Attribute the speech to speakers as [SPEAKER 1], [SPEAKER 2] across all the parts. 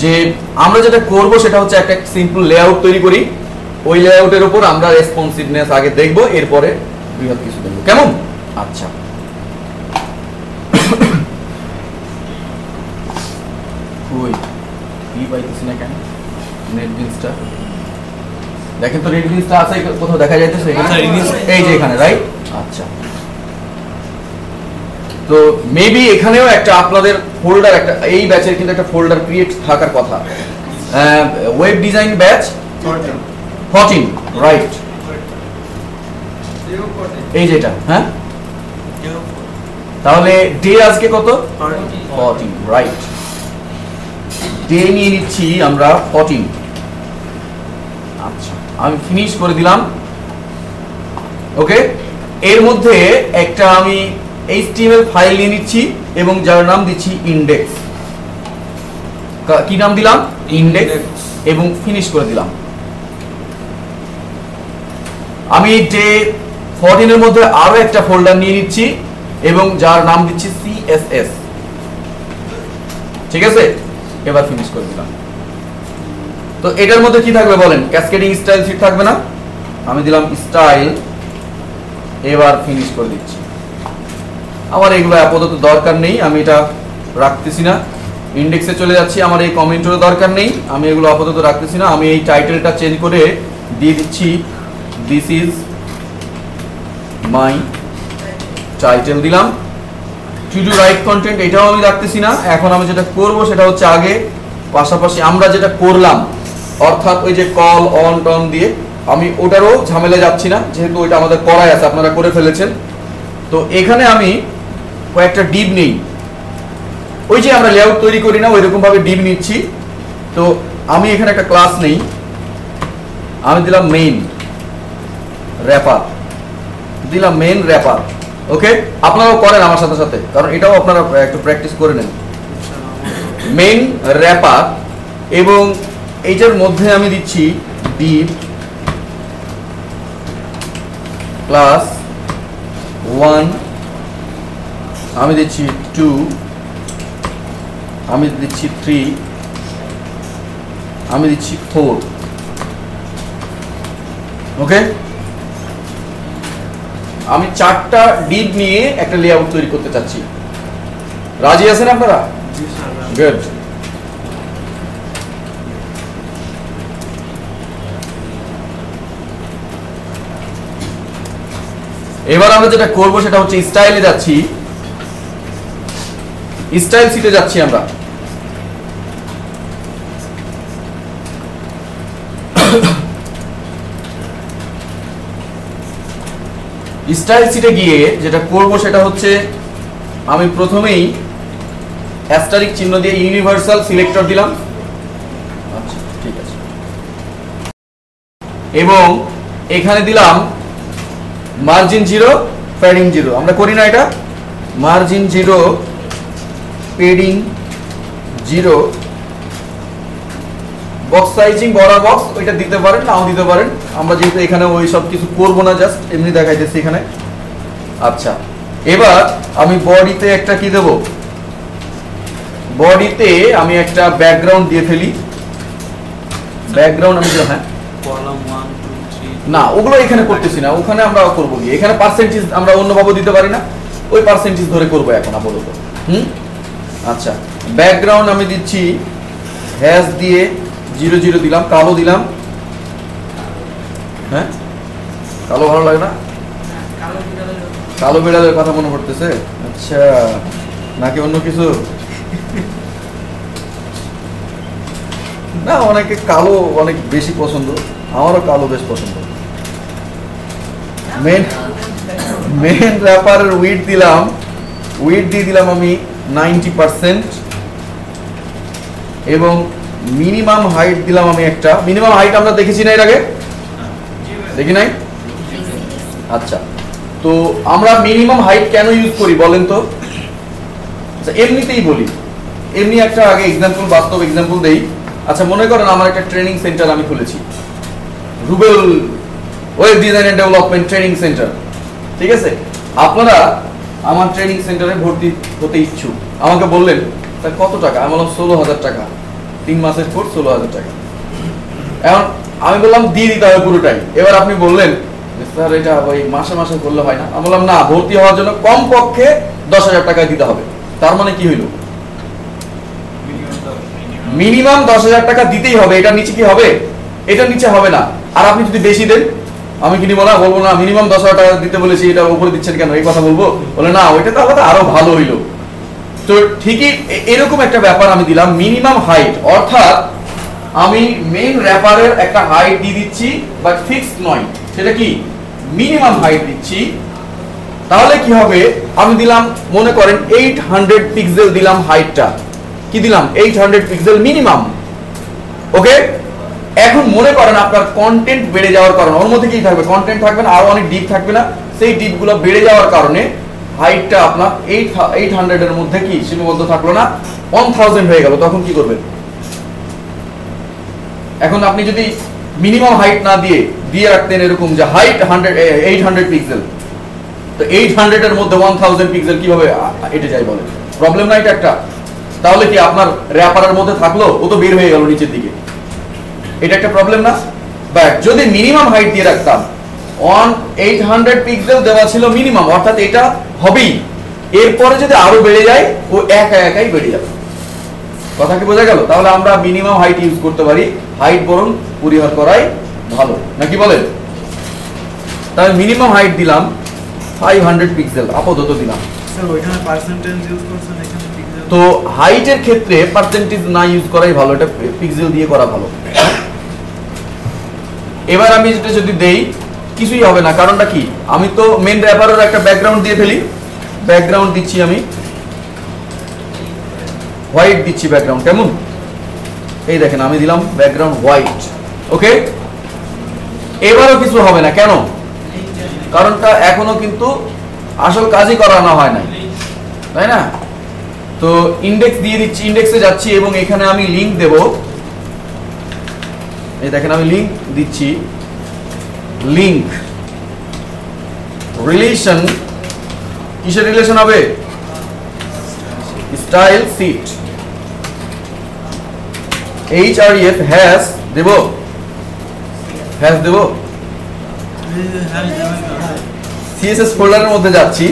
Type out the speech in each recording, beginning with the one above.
[SPEAKER 1] যে আমরা যেটা করব সেটা হচ্ছে একটা সিম্পল লেআউট তৈরি করি, ওই লেআউটের উপর আমরা রেসপন্সিভনেস আগে দেখব, এরপরে বৃহৎ কিছু দেখব, কেমন? আচ্ছা, ওই কি পাইতেছি না কেন নেটবিনসটা, দেখেন তো নেটবিনসটা আছে কোথাও দেখা যাইতেছে এখানে, এই যে এখানে, রাইট? আচ্ছা, তো মেবি এখানেও একটা আপনাদের ফোল্ডার, একটা এই ব্যাচের কিন্তু একটা ফোল্ডার ক্রিয়েট থাকার কথা, ওয়েব ডিজাইন ব্যাচ 14, রাইট? এই যেটা, হ্যাঁ, তাহলে ডে আজকে কত? 14, রাইট? ডে নিয়ে নিচ্ছি আমরা 14। আচ্ছা, আমি ফিনিশ করে দিলাম। ওকে, এর মধ্যে একটা আমি HTML ফাইল নিয়ে নিচ্ছি এবং যার নাম দিচ্ছি ইন্ডেক্স। কি নাম দিলাম? ইন্ডেক্স, এবং ফিনিশ করে দিলাম। আমি ডে 14 এর মধ্যে আরো একটা ফোল্ডার নিয়ে নিচ্ছি এবং যার নাম দিচ্ছি CSS। ঠিক আছে, এবার ফিনিশ করে দিলাম। তো এটার মধ্যে কি থাকবে বলেন? ক্যাসকেডিং স্টাইল শিট থাকবে না? আমি দিলাম স্টাইল, এবার ফিনিশ করে দিচ্ছি। আমার এগুলো আপাতত দরকার নেই, আমি এটা রাখতেছি না। ইন্ডেক্সে চলে যাচ্ছি, আমার এই কমেন্টেরও দরকার নেই, আমি এগুলো আপাতত রাখতেছি না। আমি এই টাইটেলটা চেঞ্জ করে দিয়ে দিচ্ছি দিস ইজ মাই টাইটেল দিলাম। টু ডু রাইট কন্টেন্ট, এটাও আমি রাখতেছি না। এখন আমি যেটা করব সেটা হচ্ছে আগে পাশাপাশি আমরা যেটা করলাম, অর্থাৎ ওই যে কল অন টন দিয়ে, আমি ওটারও ঝামেলা যাচ্ছি না, যেহেতু ওইটা আমাদের করাই আছে, আপনারা করে ফেলেছেন। তো এখানে আমি কয়েকটা ডিভ নেই, ওই যে আমরা লেআউট তৈরি করি না, ওইরকম ভাবে ডিভ নিচ্ছি। তো আমি এখানে একটা ক্লাস নেই, আমি দিলাম মেইন র্যাপার, দিলাম মেইন র্যাপার। ওকে, আপনারাও করেন আমার সাথে সাথে, কারণ এটাও আপনারা একটু প্র্যাকটিস করে নেন। মেইন র্যাপার, এবং এইটার মধ্যে আমি দিচ্ছি ডিভ ক্লাস 1, আমি দিচ্ছি 2, আমি দিচ্ছি 3, আমি দিচ্ছি 4। ওকে, আমি 4টা ডিভ নিয়ে একটা লেআউট তৈরি করতে চাচ্ছি। রাজি আছেন আপনারা? গুড। এবার আমরা যেটা করব সেটা হচ্ছে স্টাইলে যাচ্ছি, স্টাইল শিটে যাচ্ছি আমরা। স্টাইল শিটে গিয়ে যেটা করব সেটা হচ্ছে আমি প্রথমেই অ্যাস্টারিক চিহ্ন দিয়ে ইউনিভার্সাল সিলেক্টর দিলাম। আচ্ছা, ঠিক আছে, এবং এখানে দিলাম মার্জিন 0, প্যাডিং 0। আমরা করি না এটা? মার্জিন 0, প্যাডিং 0, বক্স সাইজিং বড় বক্স, ওইটা দিতে পারেন, নাও দিতে পারেন। আমরা যেহেতু এখানে ওই সব কিছু করবো না, জাস্ট এমনি দেখাইতেছি এখানে। আচ্ছা, এবার আমি বডিতে একটা কি দেব? বডিতে আমি একটা ব্যাকগ্রাউন্ড দিয়ে ফেলি। ব্যাকগ্রাউন্ড আমি হ্যাঁ
[SPEAKER 2] কলাম 1 2 3
[SPEAKER 1] না, ওগুলো এখানে করতেছি না, ওখানে আমরা করব কি, এখানে পার্সেন্টেজ আমরা অন্যভাবে দিতে পারি না, ওই পার্সেন্টেজ ধরে করব এখন আপাতত। আচ্ছা, ব্যাকগ্রাউন্ড আমি দিচ্ছি হ্যাশ দিয়ে 0 0 দিলাম, কালো দিলাম। হ্যাঁ, কালো ভালো লাগে না? কালো বিড়ালের কথা মনে পড়তেছে? আচ্ছা, নাকি অন্য কিছু? না, অনেকে কালো অনেক বেশি পছন্দ, আমারও কালো বেশ পছন্দ। মেন র্যাপারের উইডথ দিলাম, উইডথ দিয়ে দিলাম আমি 90%, এবং মিনিমাম হাইট দিলাম আমি একটা। মিনিমাম হাইট আমরা দেখেছি না এর আগে? দেখি নাই? আচ্ছা, তো আমরা মিনিমাম হাইট কেন ইউজ করি বলেন তো? আচ্ছা, এমনিতেই বলি, এমনি একটা আগে এক্সাম্পল, বাস্তব এক্সাম্পল দেই। আচ্ছা, মনে করেন আমার একটা ট্রেনিং সেন্টার আমি খুলেছি, Rubel web design and development training centre. ঠিক আছে, আপনারা আমার ট্রেনিং সেন্টারে ভর্তি হতে ইচ্ছুক, আমাকে বললেন স্যার কত টাকা? আমি বললাম 16,000 টাকা। 3 মাসের কোর্স 16,000 টাকা। এখন আমি বললাম দিয়ে দিতে হবে পুরোটাই। এবার আপনি বললেন স্যার এটা ওই মাসে মাসে করলে হয় না। আমি বললাম না, ভর্তি হওয়ার জন্য কমপক্ষে 10,000 টাকা দিতে হবে। তার মানে কি হইল, মিনিমাম 10,000 টাকা দিতেই হবে। এটার নিচে কি হবে? এটার নিচে হবে না। আর আপনি যদি বেশি দেন, আমি কি বলবো না মিনিমাম 10,000 টাকা দিতে বলেছি, এটা উপরে দিচ্ছেন কেন, এই কথা বলবো? বলে না, ওইটা তো আবার আরো ভালো হইলো। তো ঠিকই এরকম একটা ব্যাপার আমি দিলাম মিনিমাম হাইট, অর্থাৎ আমি মেইন র্যাপারের একটা হাইট দিয়ে দিচ্ছি, বাট ফিক্সড নয়, সেটা কি মিনিমাম হাইট দিচ্ছি। তাহলে কি হবে, আমি দিলাম মনে করেন 800 পিক্সেল দিলাম হাইটটা, কি দিলাম 800 পিক্সেল মিনিমাম। ওকে, এখন মনে করেন আপনার কন্টেন্ট বেড়ে যাওয়ার কারণে ওর মধ্যে কি থাকবে, কন্টেন্ট থাকবে না, আরো অনেক ডিপ থাকবে না, সেই ডিপগুলো বেড়ে যাওয়ার কারণে হাইটটা আপনার 800 এর মধ্যে কি সীমাবদ্ধ থাকলো না, 1000 হয়ে গেল। তখন কি করবেন? এখন আপনি যদি মিনিমাম হাইট না দিয়ে রাখতেন এরকম যে হাইট 800 পিক্সেল, তো 800 এর মধ্যে 1000 পিক্সেল কিভাবে এটে যায় বলেন? প্রবলেম না এটা একটা? তাহলে কি আপনার র্যাপারের মধ্যে থাকলো, ও তো বের হয়ে গেল নিচের দিকে, এটা একটা প্রবলেম না? বাট যদি মিনিমাম হাইট দিয়ে রাখতাম, 800 পিক্সেল দেওয়া ছিল মিনিমাম, অর্থাৎ এটা হবেই, এরপরে যদি আরো বেড়ে যায় ও একাই বেড়ে যাবে। কথা কি বোঝা গেল? তাহলে আমরা মিনিমাম হাইট ইউজ করতে পারি, হাইট বরং পরিহার করাই ভালো, নাকি বলেন? তাহলে মিনিমাম হাইট দিলাম 500 পিক্সেল আপাতত দিলাম।
[SPEAKER 2] স্যার ওইখানে পার্সেন্টেজ ইউজ করছেন, এখানে পিক্সেল।
[SPEAKER 1] তো হাইটের ক্ষেত্রে পার্সেন্টেজ না ইউজ করাই ভালো, এটা পিক্সেল দিয়ে করা ভালো। এবার আমি যেটা যদি দেই কিছুই হবে না, কারণটা কি, আমি তো মেইন র্যাপারের একটা ব্যাকগ্রাউন্ড দিয়ে ফেলি। ব্যাকগ্রাউন্ড দিচ্ছি আমি হোয়াইট দিচ্ছি, ব্যাকগ্রাউন্ড কেমন, এই দেখেন আমি দিলাম ব্যাকগ্রাউন্ড হোয়াইট। ওকে, এবারও কিছু হবে না, কেন? কারণটা এখনো কিন্তু আসল কাজই করানো হয় নাই, তাই না? তো ইন্ডেক্স দিয়ে দিচ্ছি, ইন্ডেক্সে যাচ্ছি এবং এখানে আমি লিংক দেব। এই দেখেন আমি লিংক দিচ্ছি, লিংক রিলেশন, কিসের রিলেশন হবে? স্টাইল সিট href হ্যাশ দেব, হ্যাশ দেব, সিএসএস ফোল্ডারের মধ্যে যাচ্ছি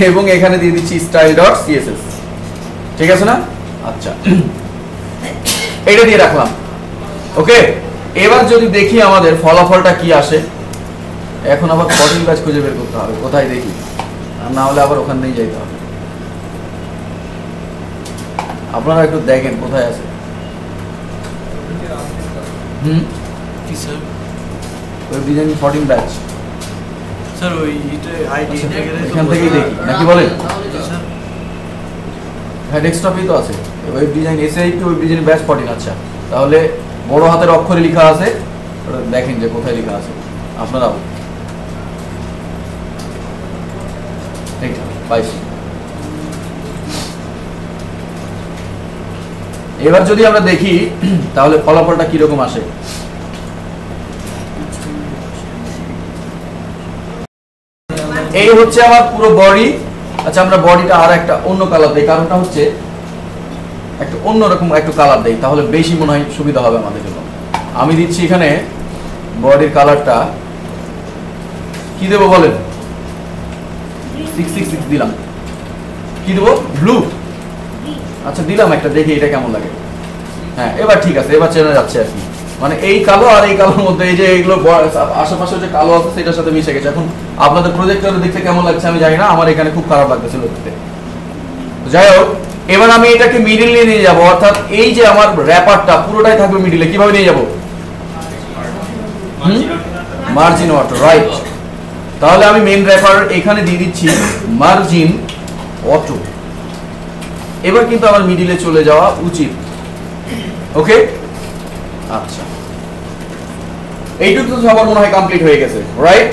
[SPEAKER 1] এবং এখানে দিয়ে দিচ্ছি style.css, ঠিক আছে না? আচ্ছা, এটা দিয়ে রাখলাম। ওকে, এবার যদি দেখি আমাদের ফলাফলটা কি আসে। এখন আবার কঠিন কাজ খুঁজে বের করতে হবে, কোথায় দেখি, আর না হলে আবার ওখানেই যাইতে হবে। আপনারা একটু দেখেন কোথায় আছে।
[SPEAKER 2] কি sir?
[SPEAKER 1] Web design 14 batch.
[SPEAKER 2] Sir ওই এটা আইডি
[SPEAKER 1] এখান থেকেই দেখি নাকি বলেন?
[SPEAKER 2] স্যার
[SPEAKER 1] হ্যাঁ, ডেস্কটপেই তো আছে web design SIP, web design batch 14। আচ্ছা, তাহলে বড় হাতের অক্ষরে লেখা আছে, ওটা দেখেন যে কোথায় লেখা আছে। আপনারাও ঠিক পাইছি। এবার যদি আমরা দেখি তাহলে ফলাফলটা কিরকম আসে। এই হচ্ছে আমার পুরো বডি। আচ্ছা, আমরা বডিটা আর একটা অন্য কালার দেই, কারণটা হচ্ছে একটা অন্যরকম একটু কালার দেই, তাহলে বেশি মনে হয় সুবিধা হবে আমাদের জন্য। আমি দিচ্ছি এখানে বডির কালারটা কি দেবো বলেন? 666 দিলাম। কি দেবো? ব্লু। আচ্ছা দিলাম একটা, দেখি এটা কেমন লাগে। হ্যাঁ, এবার ঠিক আছে, এবার চেনা যাচ্ছে আর কি। মানে এই কালো আর এই কালোর মধ্যে এই যে এগুলো আশেপাশে যে কালো আছে সেটার সাথে মিশে গেছে। এখন আপনাদের প্রজেক্টরে দেখতে কেমন লাগছে আমি জানি না, আমার এখানে খুব খারাপ লাগতেছিল দেখতে। যাই হোক, এবার আমি এটাকে মিডিলে নিয়ে যাব, অর্থাৎ এই যে আমার র্যাপারটা পুরোটাই থাকবে মিডিলে। কিভাবে নিয়ে যাব? Margin auto, right. তাহলে আমি মেইন র্যাপার এখানে দিয়ে দিচ্ছি মার্জিন অটো। এবার কিন্তু আমার মিডিলে চলে যাওয়া উচিত। ওকে, আচ্ছা, এইটুকু তো সবার মনে হয় কমপ্লিট হয়ে গেছে, রাইট?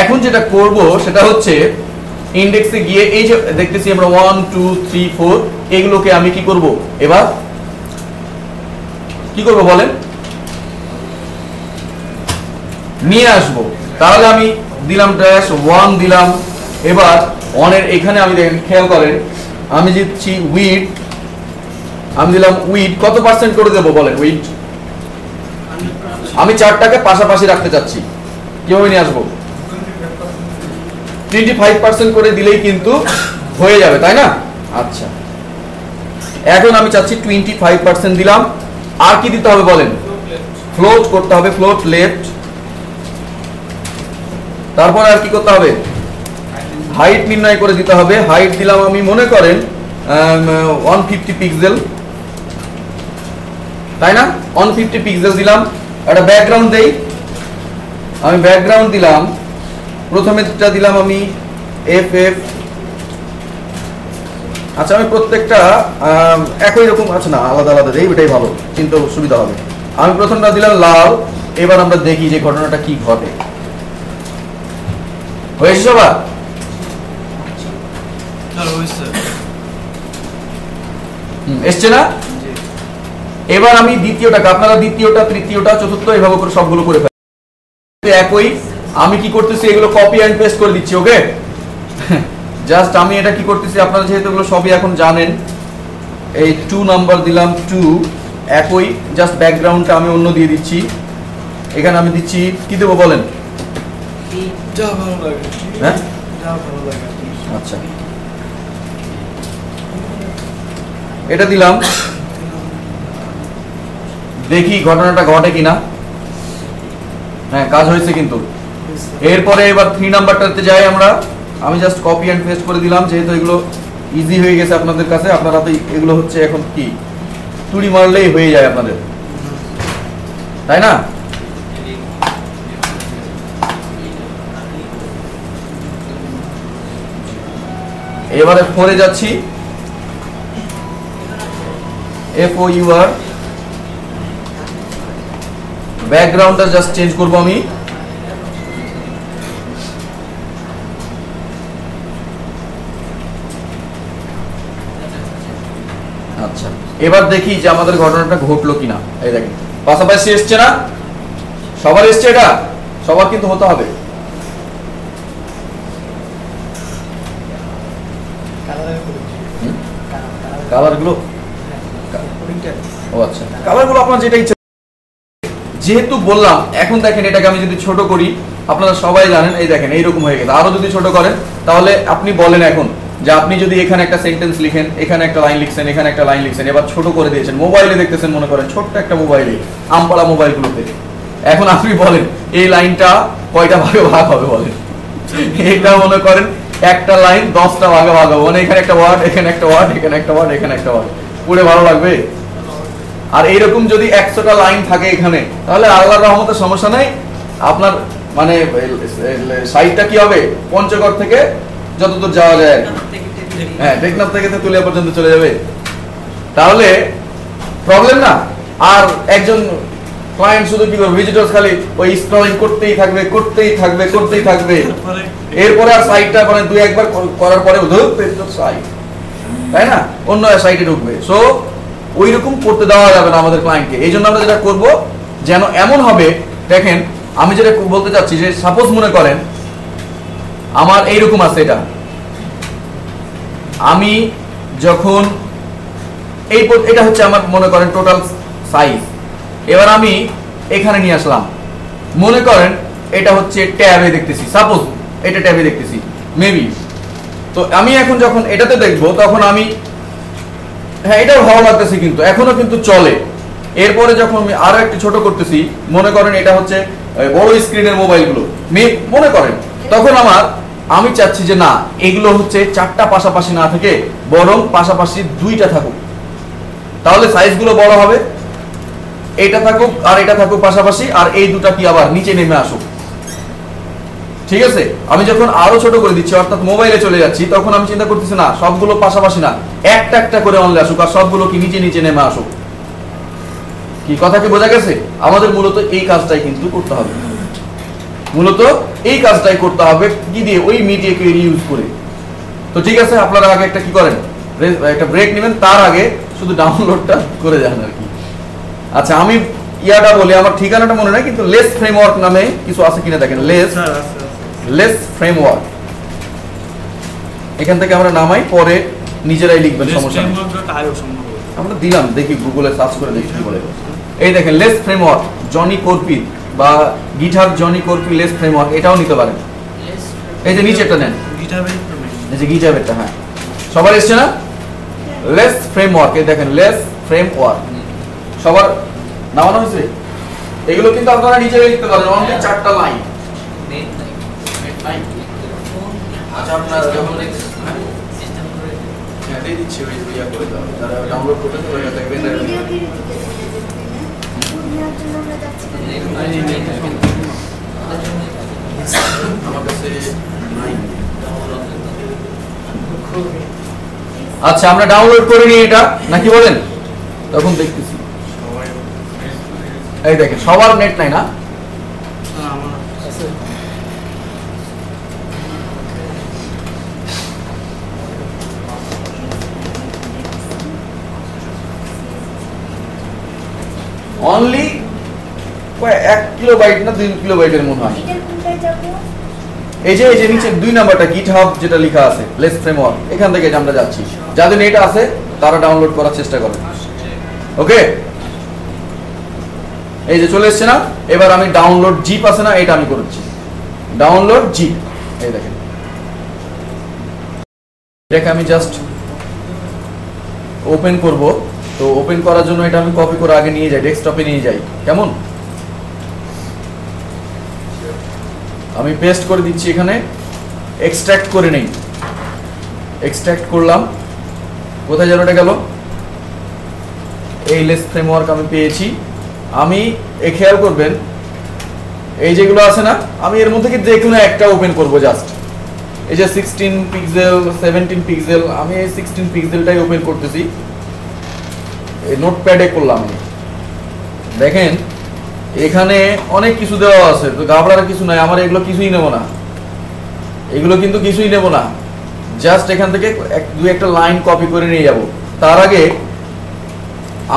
[SPEAKER 1] এখন যেটা করব সেটা হচ্ছে ইন্ডেক্সে গিয়ে এই যে দেখতেছি আমরা 1 2 3 4 এগুলোকে আমি কি করব? এবার কি করব বলেন? নিয়ে আসব। তাহলে আমি দিলাম ড্যাশ 1 দিলাম। এবার 1 এর এখানে আমি দেখেন, খেয়াল করেন, আমি দিচ্ছি উইডথ আমি দিলাম উইড, কত পার্সেন্ট করে দেবো বলেন উইড? আমি চারটাকে পাশাপাশি রাখতে চাচ্ছি, কিভাবে নিয়ে আসবো? 25% করে দিলেই কিন্তু হয়ে যাবে, তাই না? আচ্ছা, এখন আমি চাচ্ছি 25% দিলাম। আর কি দিতে হবে বলেন? ফ্লোট করতে হবে, ফ্লোট লেফট। তারপর আর কি করতে হবে? হাইট নির্ণয় করে দিতে হবে। হাইট দিলাম আমি মনে করেন 150 পিক্সেল, তাই না? 150 পিক্সেল দিলাম। একটা ব্যাকগ্রাউন্ড দেই, আমি ব্যাকগ্রাউন্ড দিলাম, প্রথমে যেটা দিলাম আমি FF। আচ্ছা, আমি প্রত্যেকটা একই রকম, আচ্ছা না আলাদা আলাদা দেই, ওটাই ভালো, চিন্তা সুবিধা হবে। আমি প্রথমটা দিলাম লাল। এবার আমরা দেখি যে ঘটনাটা কি ঘটে। হয়েছে সবার? এসছে না? এবার আমি দ্বিতীয়টাকে, আপনারা দ্বিতীয়টা, তৃতীয়টা, চতুর্থ এভাবে করে সবগুলো করে ফেলেন একই। আমি কি করতেছি, এগুলো কপি এন্ড পেস্ট করে দিচ্ছি। ওকে, জাস্ট আমি এটা কি করতেছি, আপনারা যেহেতু এগুলো সবই এখন জানেন, এই 2 নাম্বার দিলাম 2, একই, জাস্ট ব্যাকগ্রাউন্ডটা আমি অন্য দিয়ে দিচ্ছি। এখানে আমি দিচ্ছি কি দেবো বলেন?
[SPEAKER 2] যা ভালো লাগে।
[SPEAKER 1] হ্যাঁ,
[SPEAKER 2] যা ভালো লাগে।
[SPEAKER 1] আচ্ছা, এটা দিলাম, দেখি ঘটনাটা ঘটে কিনা। হ্যাঁ, কাজ হয়েছে কিন্তু। এরপরে এবার 3 নাম্বারটাতে যাই আমরা। আমি জাস্ট কপি এন্ড পেস্ট করে দিলাম, যেহেতু এগুলো ইজি হয়ে গেছে আপনাদের কাছে। আপনারা তো এগুলো হচ্ছে এখন কি তুড়ি মারলেই হয়ে যায় আপনাদের, তাই না? এবারে 4 এ যাচ্ছি, FOUR। ব্যাকগ্রাউন্ডটা জাস্ট চেঞ্জ করবো আমি। আচ্ছা, এবার দেখি যে আমাদের ঘটনাটা ঘটলো কিনা। এই দেখেন পাশাপাশি এসছে না? সবার এসছে? এটা সবার কিন্তু হতে হবে। কালারগুলো, ও আচ্ছা, কালারগুলো আপনার যেটা ইচ্ছা। যেহেতু বললাম, এখন দেখেন এটাকে আমি যদি ছোট করি, আপনারা সবাই জানেন, এই দেখেন এইরকম হয়ে গেছে। আরো যদি ছোট করেন, তাহলে আপনি বলেন এখন যে আপনি যদি এখানে একটা সেন্টেন্স লিখেন, এখানে একটা লাইন লিখছেন, এখানে একটা লাইন লিখছেন, এবার ছোট করে দিয়েছেন, মোবাইলে দেখতেছেন মনে করেন, ছোট্ট একটা মোবাইলে, আমপাড়া মোবাইলগুলোতে। এখন আপনি বলেন এই লাইনটা কয়টা ভাগে ভাগ হবে বলেন? এটা মনে করেন একটা লাইন 10টা ভাগে ভাগ হবে, মানে এখানে একটা ওয়ার্ড, এখানে একটা ওয়ার্ড, এখানে একটা ওয়ার্ড, এখানে একটা ওয়ার্ড, পড়ে ভালো লাগবে? আর এইরকম যদি 100টা লাইন থাকে এখানে, তাহলে আল্লাহর রহমতের সমস্যা নেই। আপনার মানে সাইটটা কি হবে, পঞ্চগড় থেকে যতদূর যাওয়া যায়, হ্যাঁ, টেকনাফ থেকে তেতুলিয়া পর্যন্ত চলে যাবে। তাহলে প্রবলেম না। আর একজন ক্লায়েন্ট শুধু কি করবে, ভিজিটর্স খালি ওই স্ক্রলিং করতেই থাকবে, করতেই থাকবে, করতেই থাকবে। এরপরে আর সাইটটা মানে 2-1 বার করার পরে সাইট, তাই না, অন্য সাইটে ঢুকবে। সো ওই রকম করতে দেওয়া যাবে না আমাদের ক্লায়েন্টকে। এই জন্য আমরা যেটা করব, যেন এমন হবে, দেখেন আমি যেটা বলতে চাচ্ছি, যে সাপোজ মনে করেন আমার এইরকম আছে, আমি যখন এটা হচ্ছে আমার মনে করেন টোটাল সাইজ। এবার আমি এখানে নিয়ে আসলাম, মনে করেন এটা হচ্ছে ট্যাবে দেখতেছি, সাপোজ এটা ট্যাবে দেখতেছি মেবি। তো আমি এখন যখন এটাতে দেখব, তখন আমি, হ্যাঁ এটাও ভালো লাগতেছে, কিন্তু এখনো কিন্তু চলে। এরপরে যখন আমি আরো একটু ছোট করতেছি, মনে করেন এটা হচ্ছে বড় স্ক্রিনের মোবাইলগুলো মনে করেন, তখন আমি চাচ্ছি যে না, এগুলো হচ্ছে 4টা পাশাপাশি না থেকে বরং পাশাপাশি 2টা থাকুক, তাহলে সাইজগুলো বড় হবে। এটা থাকুক আর এটা থাকুক পাশাপাশি, আর এই দুটা কি আবার নিচে নেমে আসুক। ঠিক আছে, আমি যখন আরো ছোট করে দিচ্ছি, অর্থাৎ মোবাইলে চলে যাচ্ছি, তখন আমি চিন্তা করতেছি না সবগুলো পাশাপাশি না, একটা একটা করে অনলে আসুক, আর সবগুলো কি নিচে নিচে নেমে আসুক। কি কথা কি বোঝা গেছে? আমাদের মূলত এই কাজটাই কিন্তু করতে হবে, মূলত এই কাজটাই করতে হবে। কি দিয়ে? ওই মিডিয়া কোয়েরি ইউজ করে। তো ঠিক আছে, আপনারা আগে একটা কি করেন, একটা ব্রেক নেবেন, তার আগে শুধু ডাউনলোডটা করে যান আর কি। আচ্ছা, আমি ইয়াটা বলি, আমার ঠিকানাটা মনে নাই, কিন্তু লেস ফ্রেমওয়ার্ক নামে কিছু আছে কিনা দেখেন, লেস ফ্রেমওয়ার্ক। এখান থেকে আমরা নামাই, পরে নিজেরাই লিখবেন, সমস্যা নেই। আমরা দিলাম, দেখি গুগলে সার্চ করে দেখি কি বলে। এই দেখেন লেস ফ্রেমওয়ার্ক জনি কোরপি বা গিটহাব জনি কোরপি লেস ফ্রেমওয়ার্ক, এটাও নিতে পারেন। এই যে নিচেটা নেন, এই যে গিটহাবেরটা, হ্যাঁ সবার এসছে না লেস ফ্রেমওয়ার্ক। এই দেখেন লেস ফ্রেমওয়ার্ক সবার নামানো হয়েছে। এগুলো কিন্তু আপনারা নিচে লিখতে পারেন, অনলি 4টা লাইন। নেট নাই, আচ্ছা আপনারা যখন সিস্টেম করে হ্যাঁ দিয়ে দিচ্ছি, ওই ইয়া করে দাও, যারা ডাউনলোড করতে হবে এটা দেখবেন। আমার কাছে নাই। আচ্ছা আমরা ডাউনলোড করে নিই এটা, নাকি বলেন? তখন দেখতেছি। এই দেখেন সবার নেট নাই না? অনলি 1 কিলোবাইট না 2 কিলোবাইটের মনে হয়। এই যে নিচে 2 নাম্বারটা গিটহাব যেটা লেখা আছে লেস ফ্রেমওয়ার্ক, এখান থেকে আমরা যাচ্ছি। যাদের নেট আছে তারা ডাউনলোড করার চেষ্টা করেন। ওকে, এই যে চলে এসছে না? এবার আমি ডাউনলোড জিপ আছে না, এটা আমি করছি ডাউনলোড জিপ। এই দেখেন এটাকে আমি জাস্ট ওপেন করব। তো ওপেন করার জন্য এটা আমি কপি করে আগে নিয়ে যাই, ডেস্কটপে নিয়ে যাই। কেমন? আমি পেস্ট করে দিচ্ছি এখানে, এক্সট্রাক্ট করে নেই। এক্সট্রাক্ট করলাম, কোথায় যেন এটা গেল? এই লেস ফ্রেমওয়ার্ক আমি পেয়েছি। আমি খেয়াল করবেন এই যেগুলো আছে না, আমি এর মধ্যে কি দেখুন একটা ওপেন করব জাস্ট। এই যে 16 পিক্সেল 17 পিক্সেল, আমি এই 16 পিক্সেলটাই ওপেন করতেছি। এই নোটপ্যাডে করলাম। দেখেন এখানে অনেক কিছু দেওয়া আছে, তো ঘাবড়ার কিছু নাই। আমার এগুলো কিছুই নেব না, এগুলো কিন্তু কিছুই নেব না। জাস্ট এখান থেকে 2-1টা লাইন কপি করে নিয়ে যাব। তার আগে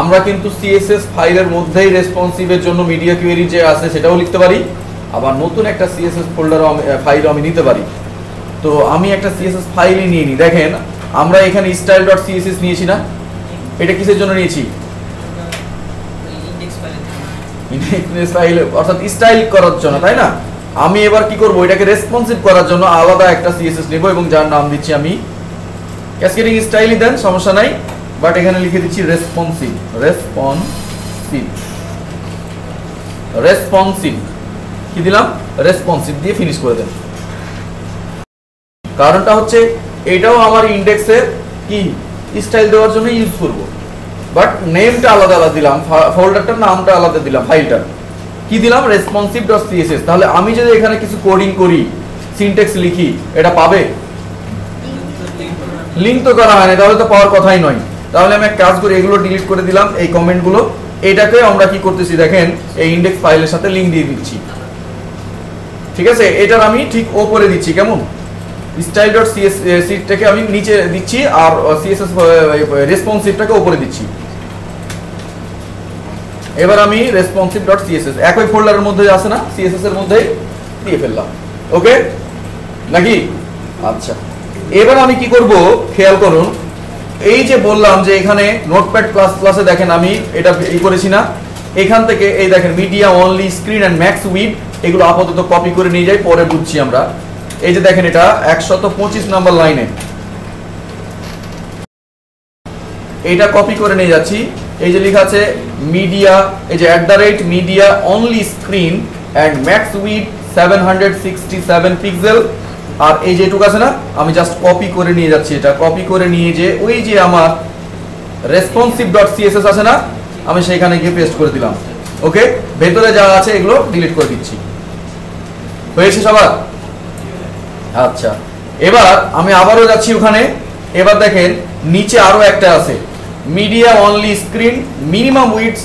[SPEAKER 1] আমরা কিন্তু সিএসএস ফাইলের মধ্যেই রেসপন্সিভের জন্য মিডিয়া কোয়েরি যে আছে সেটাও লিখতে পারি, আবার নতুন একটা সিএসএস ফোল্ডারও ফাইলও আমি নিতে পারি। তো আমি একটা সিএসএস ফাইলই নিয়ে নিই। দেখেন আমরা এখানে style.css নিয়েছি না, এটা কিসের জন্য নিয়েছি? ইন্ডেক্স ফাইল, অর্থাৎ স্টাইল করার জন্য, তাই না? আমি এবার কি করব, এটাকে রেসপন্সিভ করার জন্য আলাদা একটা সিএসএস নেব এবং যার নাম দিচ্ছি আমি ক্যাসকেডিং স্টাইলই দেন, সমস্যা নাই, বাট এখানে লিখে দিচ্ছি রেসপন্সিভ। রেসপন্সিভ রেসপন্সিভ কি দিলাম? রেসপন্সিভ দিয়ে ফিনিশ করে দেন। কারণটা হচ্ছে এটাও আমার ইন্ডেক্সের কি স্টাইল দেওয়ার জন্য ইউজ করব, বাট নেমটা আলাদা আলাদা দিলাম, ফোল্ডারটার নামটা আলাদা দিলাম, ফাইলটার কি দিলাম? responsive.css। তাহলে আমি যদি এখানে কিছু কোডিং করি, সিনট্যাক্স লিখি, এটা পাবে? লিংক তো করা হয় না, তাহলে তো পাওয়ার কথাই নয়। তাহলে আমি এক কাজ করি, এগুলো ডিলিট করে দিলাম, এই কমেন্টগুলো। এটাকে আমরা কি করতেছি দেখেন, এই ইন্ডেক্স ফাইলের সাথে লিংক দিয়ে দিচ্ছি। ঠিক আছে, এটার আমি ঠিক ওপরে দিচ্ছি। কেমন? style.css-টাকে আমি নিচে দিচ্ছি আর সিএসএস রেসপন্সিভটাকে উপরে দিচ্ছি। এবার আমি responsive.css একই ফোল্ডারের মধ্যে আছে না, সিএসএস এর মধ্যেই দিয়ে ফেললাম। ওকে নাকি? আচ্ছা, এবার আমি কি করব খেয়াল করুন। এই যে বললাম যে এখানে নোটপ্যাড প্লাস প্লাসে দেখেন আমি এটা ই করেছি না, এখান থেকে এই দেখেন media only, screen and max width, এগুলো আপাতত কপি করে নিয়ে যাই, পরে বুঝছি আমরা। এই যে দেখেন এটা 125 নাম্বার লাইনে, এটা কপি করে নিয়ে যাচ্ছি। এই যে লেখা আছে মিডিয়া, এই যে @media only screen and max width 767 pixel, আর এই যেটুকু আছে না, আমি জাস্ট কপি করে নিয়ে যাচ্ছি। এটা কপি করে নিয়ে যে ওই যে আমার responsive.css আছে না, আমি সেইখানে গিয়ে পেস্ট করে দিলাম। ওকে, ভেতরে যা আছে এগুলো ডিলিট করে দিচ্ছি। হয়েছে সবার? আচ্ছা, এবার আমি আবারও যাচ্ছি ওখানে। এবার দেখেন নিচে আরো একটা আছে, media only screen, minimum width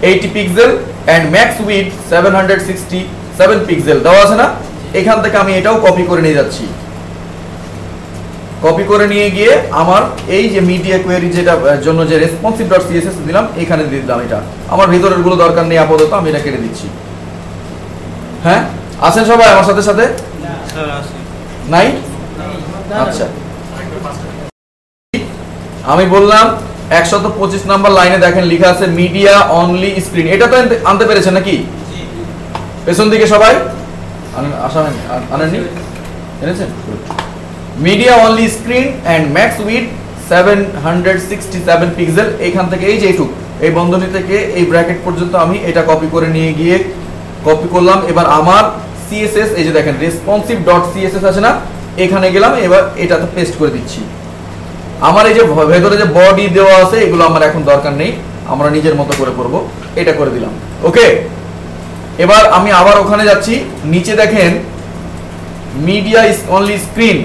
[SPEAKER 1] 880 pixel and max width 767 pixel দেওয়া আছে না। এখান থেকে আমি এটাও কপি করে নিয়ে যাচ্ছি। কপি করে নিয়ে গিয়ে আমার এই যে মিডিয়া কোয়েরি যেটা জন্য যে responsive.css দিলাম, এখানে দিয়ে দিলাম। এটা আমার ভিতরের গুলো দরকার নেই আপাতত, আমি এটা কেটে দিচ্ছি। হ্যাঁ, আছেন সবাই আমার সাথে সাথে? নাই? আচ্ছা। আমি বললাম 125 নাম্বার লাইনে দেখেন লেখা আছে মিডিয়া অনলি স্ক্রিন, এটা তো আনতে পেরেছেন নাকি পেছন দিকে সবাই আনেননি, এনেছেন? Media only screen and max width 767 pixel. এখান থেকে এই যে এইটুক এই বন্ধনী থেকে এই ব্র্যাকেট পর্যন্ত আমি এটা কপি করে নিয়ে গিয়ে কপি করলাম। এবার আমার সিএসএস এই যে দেখেন রেসপন্সিভ ডট সিএসএস আছে না, এখানে গেলাম, এবার এটাতে পেস্ট করে দিচ্ছি। আমার এই যে ভেতরে যে বডি দেওয়া আছে এগুলো আমার এখন দরকার নেই, আমরা নিজের মতো করে করব, এটা করে দিলাম। ওকে, এবার আমি আবার ওখানে যাচ্ছি, নিচে দেখেন media is only screen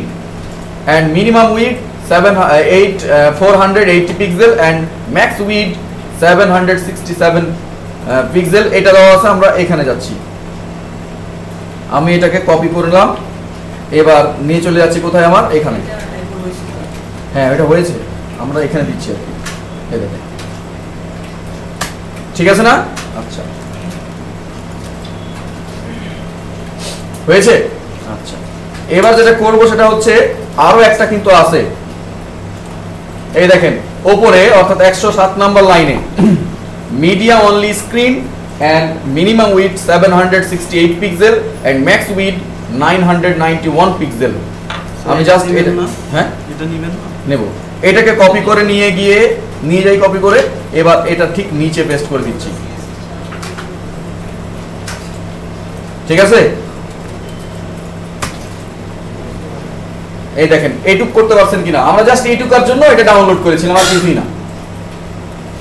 [SPEAKER 1] and minimum width 480 pixel and max width 767 pixel, এটা দেওয়া আছে। আমরা এখানে যাচ্ছি, আমি এটাকে কপি করলাম, এবার নিয়ে চলে যাচ্ছি কোথায়, আমার এখানে। হ্যাঁ এটা হয়েছে, আমরা এখানে দিচ্ছি আর কি, এই দেখেন ঠিক আছে না? আচ্ছা হয়েছে। আচ্ছা এবার যেটা করব সেটা হচ্ছে আরো একটা কিন্তু আছে, এই দেখেন উপরে অর্থাৎ 107 নাম্বার লাইনে media only screen and minimum width 768 pixel and max width 991 pixel. আমি জাস্ট এটা, হ্যাঁ এটা নেবেন, নেব, এটাকে কপি করে নিয়ে যাই কপি করে, এবার এটা ঠিক নিচে পেস্ট করে দিচ্ছি, ঠিক আছে? এই দেখেন এইটুক করতে পারছেন কিনা, আমরা জাস্ট এইটুকার জন্য এটা ডাউনলোড করেছিলাম আর কিছুই না।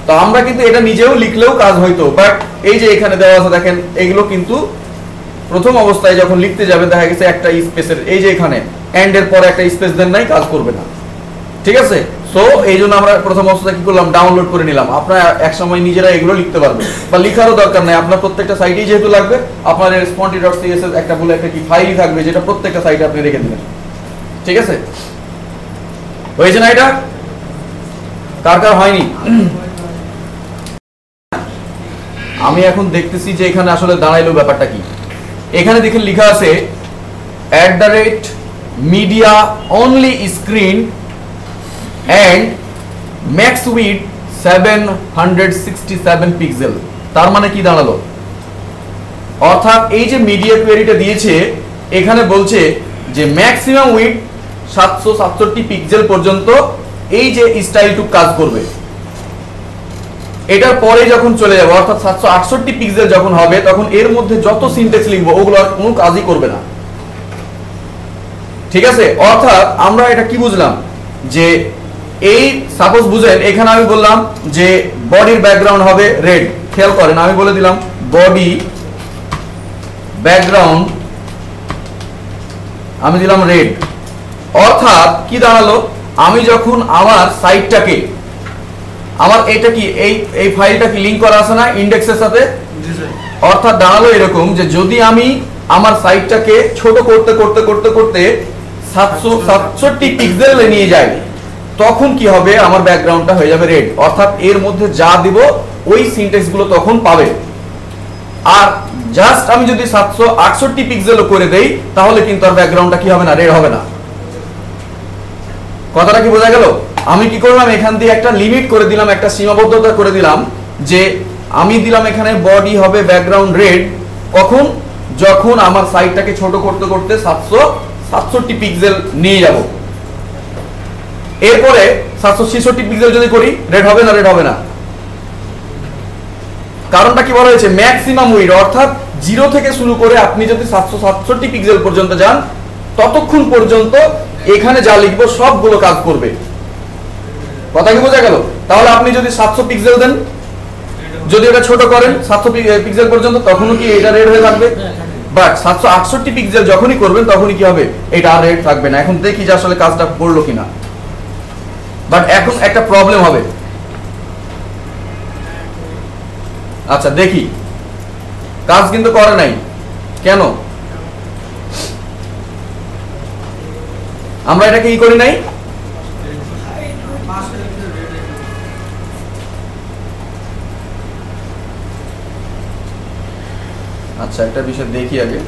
[SPEAKER 1] তো আমরা কিন্তু এটা নিজেও লিখলেও কাজ হইতো, বাট এই যে এখানে দেওয়া আছে দেখেন, এগুলো কিন্তু প্রথম অবস্থায় যখন লিখতে যাবে দেখা গেছে একটা স্পেসের এই যে এখানে এন্ড এর পরে একটা স্পেস দেন নাই, কাজ করবে না, ঠিক আছে? সো এই জন্য আমরা প্রথম অবস্থায় কি করলাম, ডাউনলোড করে নিলাম। আপনারা এক সময় নিজেরা এগুলো লিখতে পারবেন, বা লিখারও দরকার নাই, আপনার প্রত্যেকটা সাইটেই যেহেতু লাগবে, আপনার responsive.css একটা বলে একটা কি ফাইলই থাকবে, যেটা প্রত্যেকটা সাইটে আপনি রেখে দিবেন, ঠিক আছে? হয়েছে না? এটা কার কার হয়নি? আমি এখন দেখতেছি যে এখানে আসলে দাঁড়াইলো ব্যাপারটা কি। এখানে দেখেন লেখা আছে @media only screen and max width 767 pixel. তার মানে কি দাঁড়ালো, অর্থাৎ এই যে মিডিয়া কোয়েরিটা দিয়েছে এখানে বলছে যে ম্যাক্সিমাম উইথ 767 পিক্সেল পর্যন্ত এই যে স্টাইলটুক কাজ করবে। এটার পরে যখন চলে যাবে অর্থাৎ 768 পিক্সেল যখন হবে তখন এর মধ্যে যত সিনট্যাক্স লিখবো ওগুলো আর কোনো কাজই করবে না, ঠিক আছে? অর্থাৎ আমরা এটা কি বুঝলাম, যে এই সাপোজ বুঝেন এখানে আমি বললাম যে বডির ব্যাকগ্রাউন্ড হবে রেড, খেয়াল করেন আমি বলে দিলাম বডি ব্যাকগ্রাউন্ড আমি দিলাম রেড। অর্থাৎ কি দাঁড়ালো, আমি যখন আমার সাইটটাকে, আমার এটা কি এই ফাইলটা কি লিংক করা আছে না ইন্ডেক্সের সাথে, অর্থাৎ দাঁড়ালো এরকম যে যদি আমি আমার সাইটটাকে ছোট করতে করতে করতে করতে 767 পিক্সেলে নিয়ে যাই তখন কি হবে, আমার ব্যাকগ্রাউন্ডটা হয়ে যাবে রেড। অর্থাৎ এর মধ্যে যা দিব ওই সিনট্যাক্স গুলো তখন পাবে। আর জাস্ট আমি যদি 768 পিক্সেলও করে দেই তাহলে কিন্তু আর ব্যাকগ্রাউন্ডটা কি হবে না, রেড হবে না। কথাটা কি বোঝা গেল? আমি কি করলাম, এখান দিয়ে একটা লিমিট করে দিলাম, একটা সীমাবদ্ধতা করে দিলাম যে আমি দিলাম এখানে বডি হবে ব্যাকগ্রাউন্ড রেড, কখন, যখন আমার সাইটটাকে ছোট করতে করতে 767 পিক্সেল নিয়ে যাব। এরপরে 766 পিক্সেল যদি করি রেড হবে না, রেড হবে না। কারণটা কি বলা হয়েছে, ম্যাক্সিমাম উইড, অর্থাৎ 0 থেকে শুরু করে আপনি যদি 767 পিক্সেল পর্যন্ত যান ততক্ষণ পর্যন্ত এখানে যা লিখবো সবগুলো কাজ করবে। কথা কি বোঝা গেল? তাহলে আপনি যদি 700 পিক্সেল দেন, যদি এটা ছোট করেন 700 পিক্সেল পর্যন্ত, তখনও কি এটা রেড হয়ে থাকবে। বাট 768 পিক্সেল যখনই করবেন তখনই কি হবে, এটা আর রেড থাকবে না। এখন দেখি যে আসলে কাজটা করলো কিনা। বাট এখন একটা প্রবলেম হবে। আচ্ছা দেখি, কাজ কিন্তু করে নাই কেন, আমরা এটাকে কি করি নাই, আচ্ছা একটা বিষয় দেখি আগে।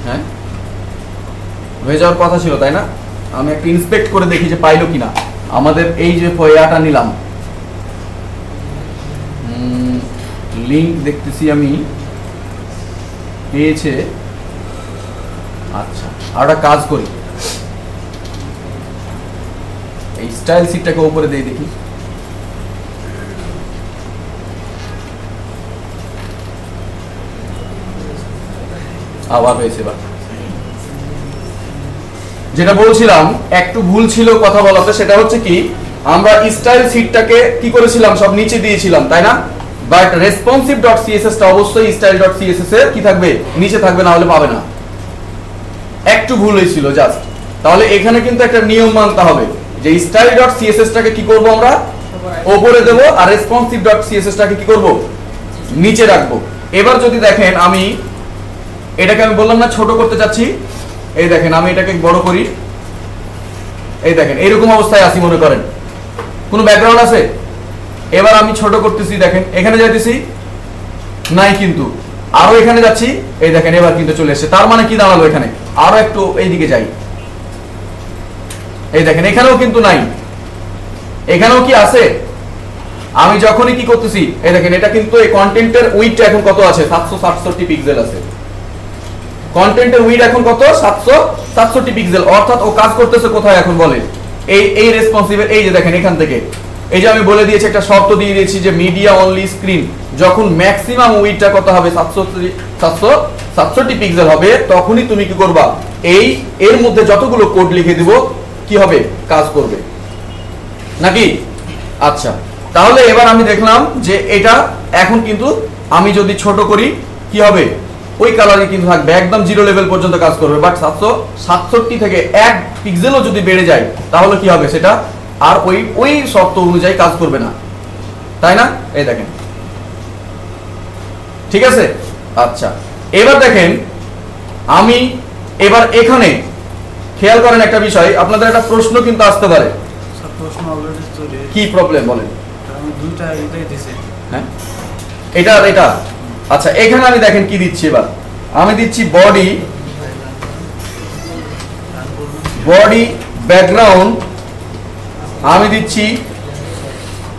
[SPEAKER 1] হ্যাঁ হয়ে যাওয়ার কথা ছিল তাই না, আমি একটা ইন্সপেক্ট করে দেখি যে পাইলো কিনা। আমাদের এই যে পয়াটা নিলাম, লিংক দেখতেছি আমি পেয়েছে। আচ্ছা, আর একটা কাজ করি, এই স্টাইল শিটটাকে উপরে দিয়ে দেখি। আবার হয়েছে। এবার যেটা বলছিলাম একটু ভুল ছিল কথা বলাতে, সেটা হচ্ছে কি আমরা স্টাইল শিটটাকে কি করেছিলাম, সব নিচে দিয়েছিলাম তাই না, বাট responsive.css টা অবশ্যই style.css এর কি থাকবে, নিচে থাকবে, না হলে পাবে না। একটু ভুল হয়েছিল জাস্ট। তাহলে এখানে কিন্তু একটা নিয়ম মানতে হবে যে style.css টাকে কি করব আমরা উপরে দেব, আর responsive.css টাকে কি করব নিচে রাখবো। এবার যদি দেখেন আমি এটাকে আমি বললাম না ছোট করতে চাচ্ছি, এই দেখেন আমি এটাকে বড় করি, এই দেখেন এরকম অবস্থায় আসি মনে করেন, কোনো ব্যাকগ্রাউন্ড আছে। এবার আমি ছোট করতেছি, দেখেন এখানে যাইতেছি নাই, কিন্তু আরো এখানে যাচ্ছি, এই দেখেন এবার কিন্তু চলে এসেছে। তার মানে কি দাঁড়ালো, এখানে আরো একটু এইদিকে যাই, এই দেখেন এখানেও কিন্তু নাই, এখানেও কি আছে। আমি যখনই কি করতেছি, এই দেখেন এটা কিন্তু এই কন্টেন্টের উইডথ এখন কত আছে, 767 পিক্সেল আছে। কন্টেন্টের উইডথ এখন কত, 767 পিক্সেল। অর্থাৎ ও কাজ করতেছে কোথায় এখন বলে, এই রেসপন্সিভের, এই যে দেখেন এখান থেকে, এই যে আমি বলে দিয়েছি একটা শর্ত দিয়ে দিয়েছি যে মিডিয়া অনলি স্ক্রিন যখন ম্যাক্সিমাম উইডথটা কত হবে 767 পিক্সেল হবে, তখনই তুমি কি করবা, এই এর মধ্যে যতগুলো কোড লিখে দিব কি হবে, কাজ করবে নাকি। আচ্ছা, তাহলে এবার আমি দেখলাম যে এটা এখন কিন্তু আমি যদি ছোট করি কি হবে, ওই কালারই কিন্তু থাকবে, একদম জিরো লেভেল পর্যন্ত কাজ করবে। বাট 767 থেকে 1 পিক্সেলও যদি বেড়ে যায় তাহলে কি হবে, সেটা আর ওই শর্ত অনুযায়ী কাজ করবে না, তাই না। এই দেখেন, ঠিক আছে। আচ্ছা, এবার দেখেন আমি এবার এখানে খেয়াল করেন একটা বিষয়, আপনাদের একটা প্রশ্ন কিন্তু আসতে পারে। কি প্রবলেম বলেন, হ্যাঁ এটা আর এটা। আচ্ছা, এখানে আমি দেখেন কি দিচ্ছি, এবার আমি দিচ্ছি বডি ব্যাকগ্রাউন্ড, আমি দিচ্ছি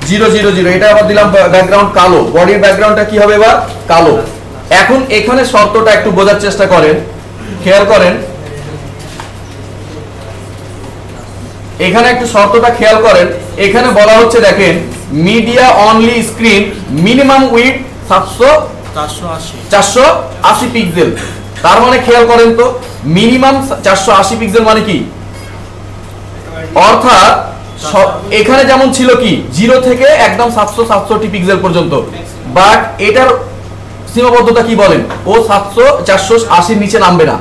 [SPEAKER 1] 000, এটা আবার দিলাম ব্যাকগ্রাউন্ড কালো, বডির ব্যাকগ্রাউন্ডটা কি হবে এবার কালো। এখন এখানে শর্তটা একটু বোঝার চেষ্টা করেন, খেয়াল করেন এখানে একটু শর্তটা খেয়াল করেন। এখানে বলা হচ্ছে দেখেন media only screen minimum width 480 pixel. তার মানে খেয়াল করেন তো মিনিমাম 480 পিক্সেল মানে কি, অর্থাৎ এখানে যেমন ছিল কি 0 থেকে একদম 767 পিক্সেল পর্যন্ত, বাট এটার সীমাবদ্ধতা কি বলেন, ও 480 নিচে নামবে না,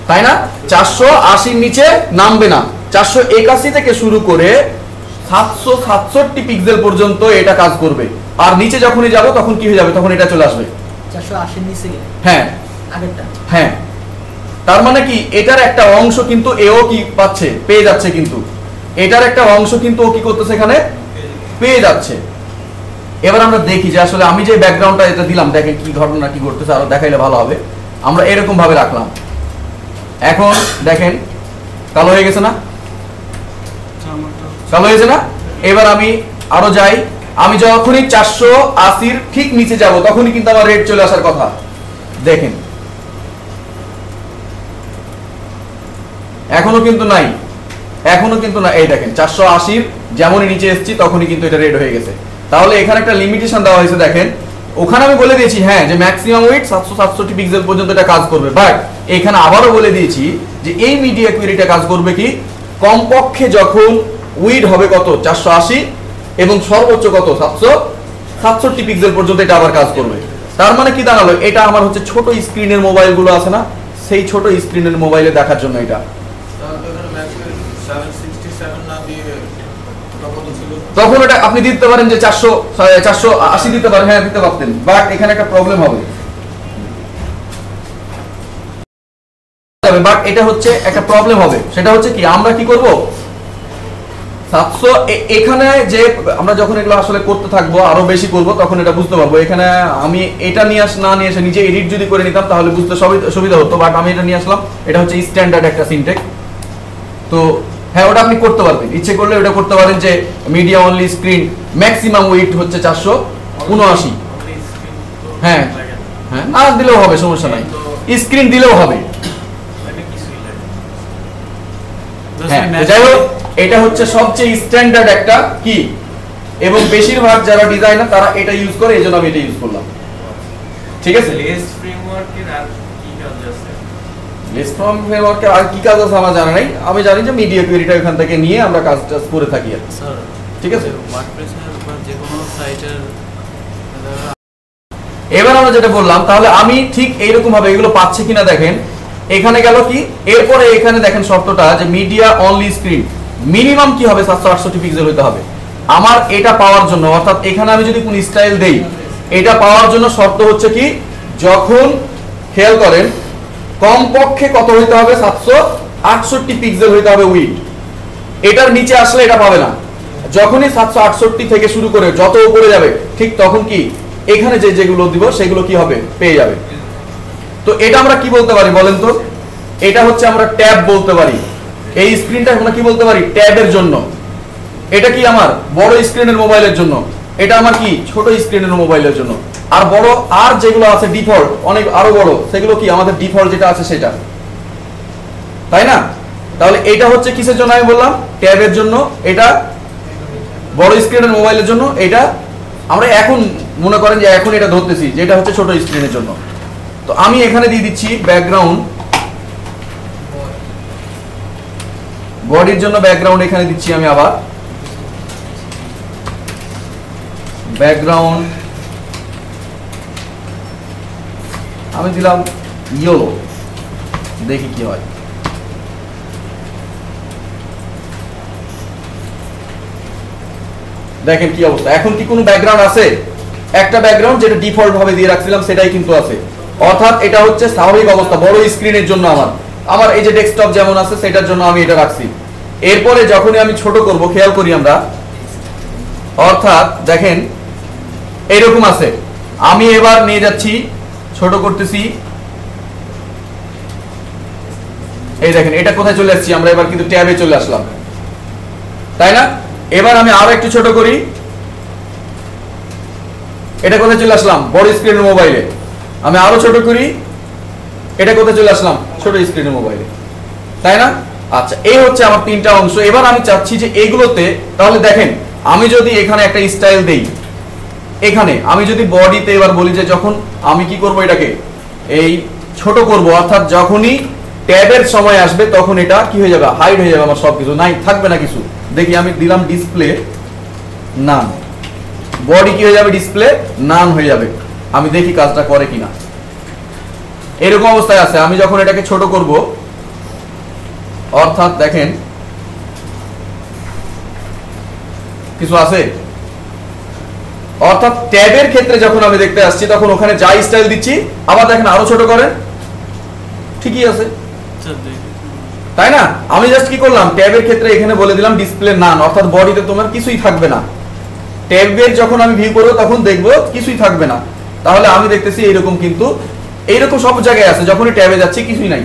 [SPEAKER 1] তাই না, 480 নিচে নামবে না। 481 থেকে শুরু করে 767 পিক্সেল পর্যন্ত এটা কাজ করবে। আর নিচে যখনই যাব তখন কি হয়ে যাবে, তখন এটা চলে আসবে
[SPEAKER 3] 480 নিচে।
[SPEAKER 1] হ্যাঁ
[SPEAKER 3] আগেরটা,
[SPEAKER 1] হ্যাঁ। তার মানে কি এটার একটা অংশ কিন্তু এও কি পাচ্ছে, পেয়ে যাচ্ছে, কিন্তু এটার একটা অংশ কিন্তু ও কি করতেছে এখানে পেয়ে যাচ্ছে। এবার আমরা দেখি যে আসলে আমি যে ব্যাকগ্রাউন্ডটা এটা দিলাম, দেখেন কি ঘটনা কি ঘটতেছে, আরো দেখাইলে ভালো হবে। আমরা এরকম ভাবে রাখলাম, এখন দেখেন কালো হয়ে গেছে না, কালো হয়েছে না। এবার আমি আরো যাই, আমি যখনই 480 ঠিক নিচে যাব তখনই কিন্তু আমার রেড চলে আসার কথা। দেখেন এখনো কিন্তু নাই, এখনো কিন্তু না। এই দেখেন 480 যেমনই নিচে এসেছি তখনই কিন্তু এটা রেড হয়ে গেছে। তাহলে এখানে একটা লিমিটেশন দেওয়া হয়েছে, দেখেন ওখানে আমি বলে দিয়েছি হ্যাঁ যে ম্যাক্সিমাম উইডথ 767 পিক্সেল পর্যন্ত এটা কাজ করবে, বাট এখানে আবারও বলে দিয়েছি যে এই মিডিয়া কোয়েরিটা কাজ করবে কি কমপক্ষে যখন উইডথ হবে কত 480 এবং সর্বোচ্চ কত 767 পিক্সেল পর্যন্ত এটা আবার কাজ করবে। তার মানে কি দাঁড়ালো, এটা আমার হচ্ছে ছোট স্ক্রিনের মোবাইল গুলো আছে না, সেই ছোট স্ক্রিনের মোবাইলে দেখার জন্য এটা। তখন এটা আপনি দিতে পারেন যে 480 দিতে পারেন, হ্যাঁ দিতে পারতেন, বাট এখানে একটা প্রবলেম হবে, বাট এটা হচ্ছে একটা প্রবলেম হবে। সেটা হচ্ছে কি আমরা কি করব 700 এখানে যে আমরা যখন এগুলো আসলে করতে থাকবো আরো বেশি করব তখন এটা বুঝতে পারবো। এখানে আমি এটা নিয়ে এসে নিজে এডিট যদি করে নিতাম তাহলে বুঝতে সুবিধা হতো, বাট আমি এটা নিয়ে আসলাম, এটা হচ্ছে স্ট্যান্ডার্ড একটা সিনট্যাক্স। তো হ্যাঁ ওটা আপনি করতে পারবেন, ইচ্ছে করলে ওটা করতে পারেন যে media only screen maximum width হচ্ছে 479। হ্যাঁ হ্যাঁ না দিলেও হবে, সমস্যা নাই, স্ক্রিন দিলেও হবে। হ্যাঁ যাই হোক, এটা হচ্ছে সবচেয়ে স্ট্যান্ডার্ড একটা কি, এবং বেশিরভাগ যারা ডিজাইনার তারা এটা ইউজ করে, এজন্য আমি এটা ইউজ করলাম। ঠিক আছে,
[SPEAKER 2] লেস ফ্রেমওয়ার্কের আর কি কাজ আছে?
[SPEAKER 1] লেস ফ্রেমওয়ার্কের আর কি কাজ আছে আমার জানা নাই, আমি জানি যে মিডিয়া কোয়েরিটা এখান থেকে নিয়ে আমরা কাজটা করে থাকি আর
[SPEAKER 2] স্যার
[SPEAKER 1] ঠিক আছে।
[SPEAKER 2] ওয়ার্ডপ্রেসের উপর যে কোনো সাইটের
[SPEAKER 1] এবার আমরা যেটা বললাম, তাহলে আমি ঠিক এইরকম ভাবে এগুলো পাচ্ছি কিনা দেখেন, এখানে গেল কি, এরপরে এখানে দেখেন শর্তটা যে মিডিয়া অনলি স্ক্রিন মিনিমাম কি হবে 768 পিক্সেল হতে হবে আমার এটা পাওয়ার জন্য। অর্থাৎ এখানে আমি যদি কোন স্টাইল দেই, এটা পাওয়ার জন্য শর্ত হচ্ছে কি, যখন খেয়াল করেন কমপক্ষে কত হইতে হবে 768 পিক্সেল হইতে হবে উইডথ, এটার নিচে আসলে এটা পাবে না। যখনই 768 থেকে শুরু করে যত উপরে যাবে ঠিক তখন কি এখানে যেগুলো দিব সেগুলো কি হবে, পেয়ে যাবে। তো এটা আমরা কি বলতে পারি বলেন তো, এটা হচ্ছে আমরা ট্যাব বলতে পারি, এই স্ক্রিনটা আমরা কি বলতে পারি, ট্যাবের জন্য। এটা কি আমার বড় স্ক্রিনের মোবাইলের জন্য, এটা আমার কি ছোট স্ক্রিনের মোবাইলের জন্য। আর বড় আর যেগুলো আছে ডিফল্ট অনেক আরো বড়, সেগুলো কি আমাদের ডিফল্ট যেটা আছে সেটা, তাই না? তাহলে এটা হচ্ছে কিসের জন্য আমি বললাম, ট্যাবের জন্য। এটা বড় স্ক্রিনের মোবাইলের জন্য। এটা আমরা এখন মনে করেন যে এখন এটা ধরতেছি যেটা হচ্ছে ছোট স্ক্রিনের জন্য। তো আমি এখানে দিয়ে দিচ্ছি ব্যাকগ্রাউন্ড, বডির জন্য ব্যাকগ্রাউন্ড এখানে দিচ্ছি আমি, আবার ব্যাকগ্রাউন্ড আমি দিলাম ইয়েলো, দেখি কি হয়। দেখেন কি অবস্থা, এখন কি কোনো ব্যাকগ্রাউন্ড আছে? একটা ব্যাকগ্রাউন্ড যেটা ডিফল্ট ভাবে দিয়ে রাখছিলাম সেটাই কিন্তু আছে। অর্থাৎ এটা হচ্ছে স্বাভাবিক অবস্থা বড় স্ক্রিনের জন্য। আমার এই যে ডেস্কটপ যেমন আছে সেটার জন্য আমি এটা রাখছি। এরপরে যখনই আমি ছোট করব, খেয়াল করি আমরা, অর্থাৎ দেখেন এইরকম আছে, আমি এবার নিয়ে যাচ্ছি ছোট করতেছি, এই দেখেন এটা কোথায় চলে আসছি আমরা, এবার কিন্তু ট্যাবে চলে আসলাম, তাই না? এবার আমি আরো একটু ছোট করি, এটা কোথায় চলে আসলাম, বড় স্ক্রিনের মোবাইলে। আমি আরো ছোট করি, এটা কোথায় চলে আসলাম, ছোট স্ক্রিনের মোবাইলে, তাই না? আচ্ছা, এই হচ্ছে আমার তিনটা অংশ। এবার আমি চাচ্ছি যে এগুলোতে, তাহলে দেখেন আমি যদি এখানে একটা স্টাইল দেই, এখানে আমি যদি বডিতে এবার বলি যে যখন আমি কি করব, এটাকে এই ছোট করব, অর্থাৎ যখনই ট্যাবের সময় আসবে তখন এটা কি হয়ে যাবে, হাইড হয়ে যাবে, আমার সবকিছু নাই, থাকবে না কিছু। দেখি আমি দিলাম ডিসপ্লে নান, বডি কি হয়ে যাবে, ডিসপ্লে নান হয়ে যাবে। আমি দেখি কাজটা করে কিনা। এরকম অবস্থায় আছে, আমি যখন এটাকে ছোট করব, অর্থাৎ দেখেন কিছু আছে, অর্থাৎ ট্যাবের ক্ষেত্রে যখন আমি দেখতে আসছি তখন ওখানে যা স্টাইল দিচ্ছি, আবার দেখেন আরো ছোট করেন, ঠিকই আছে, তাই না? আমি জাস্ট কি করলাম, ট্যাবের ক্ষেত্রে এখানে বলে দিলাম ডিসপ্লে নান, অর্থাৎ বডিতে তোমার কিছুই থাকবে না। ট্যাবের যখন আমি ভিউ করবো তখন দেখবো কিছুই থাকবে না। তাহলে আমি দেখতেছি এইরকম, কিন্তু এইরকম সব জায়গায় আছে, যখনই ট্যাবে যাচ্ছি কিছুই নাই।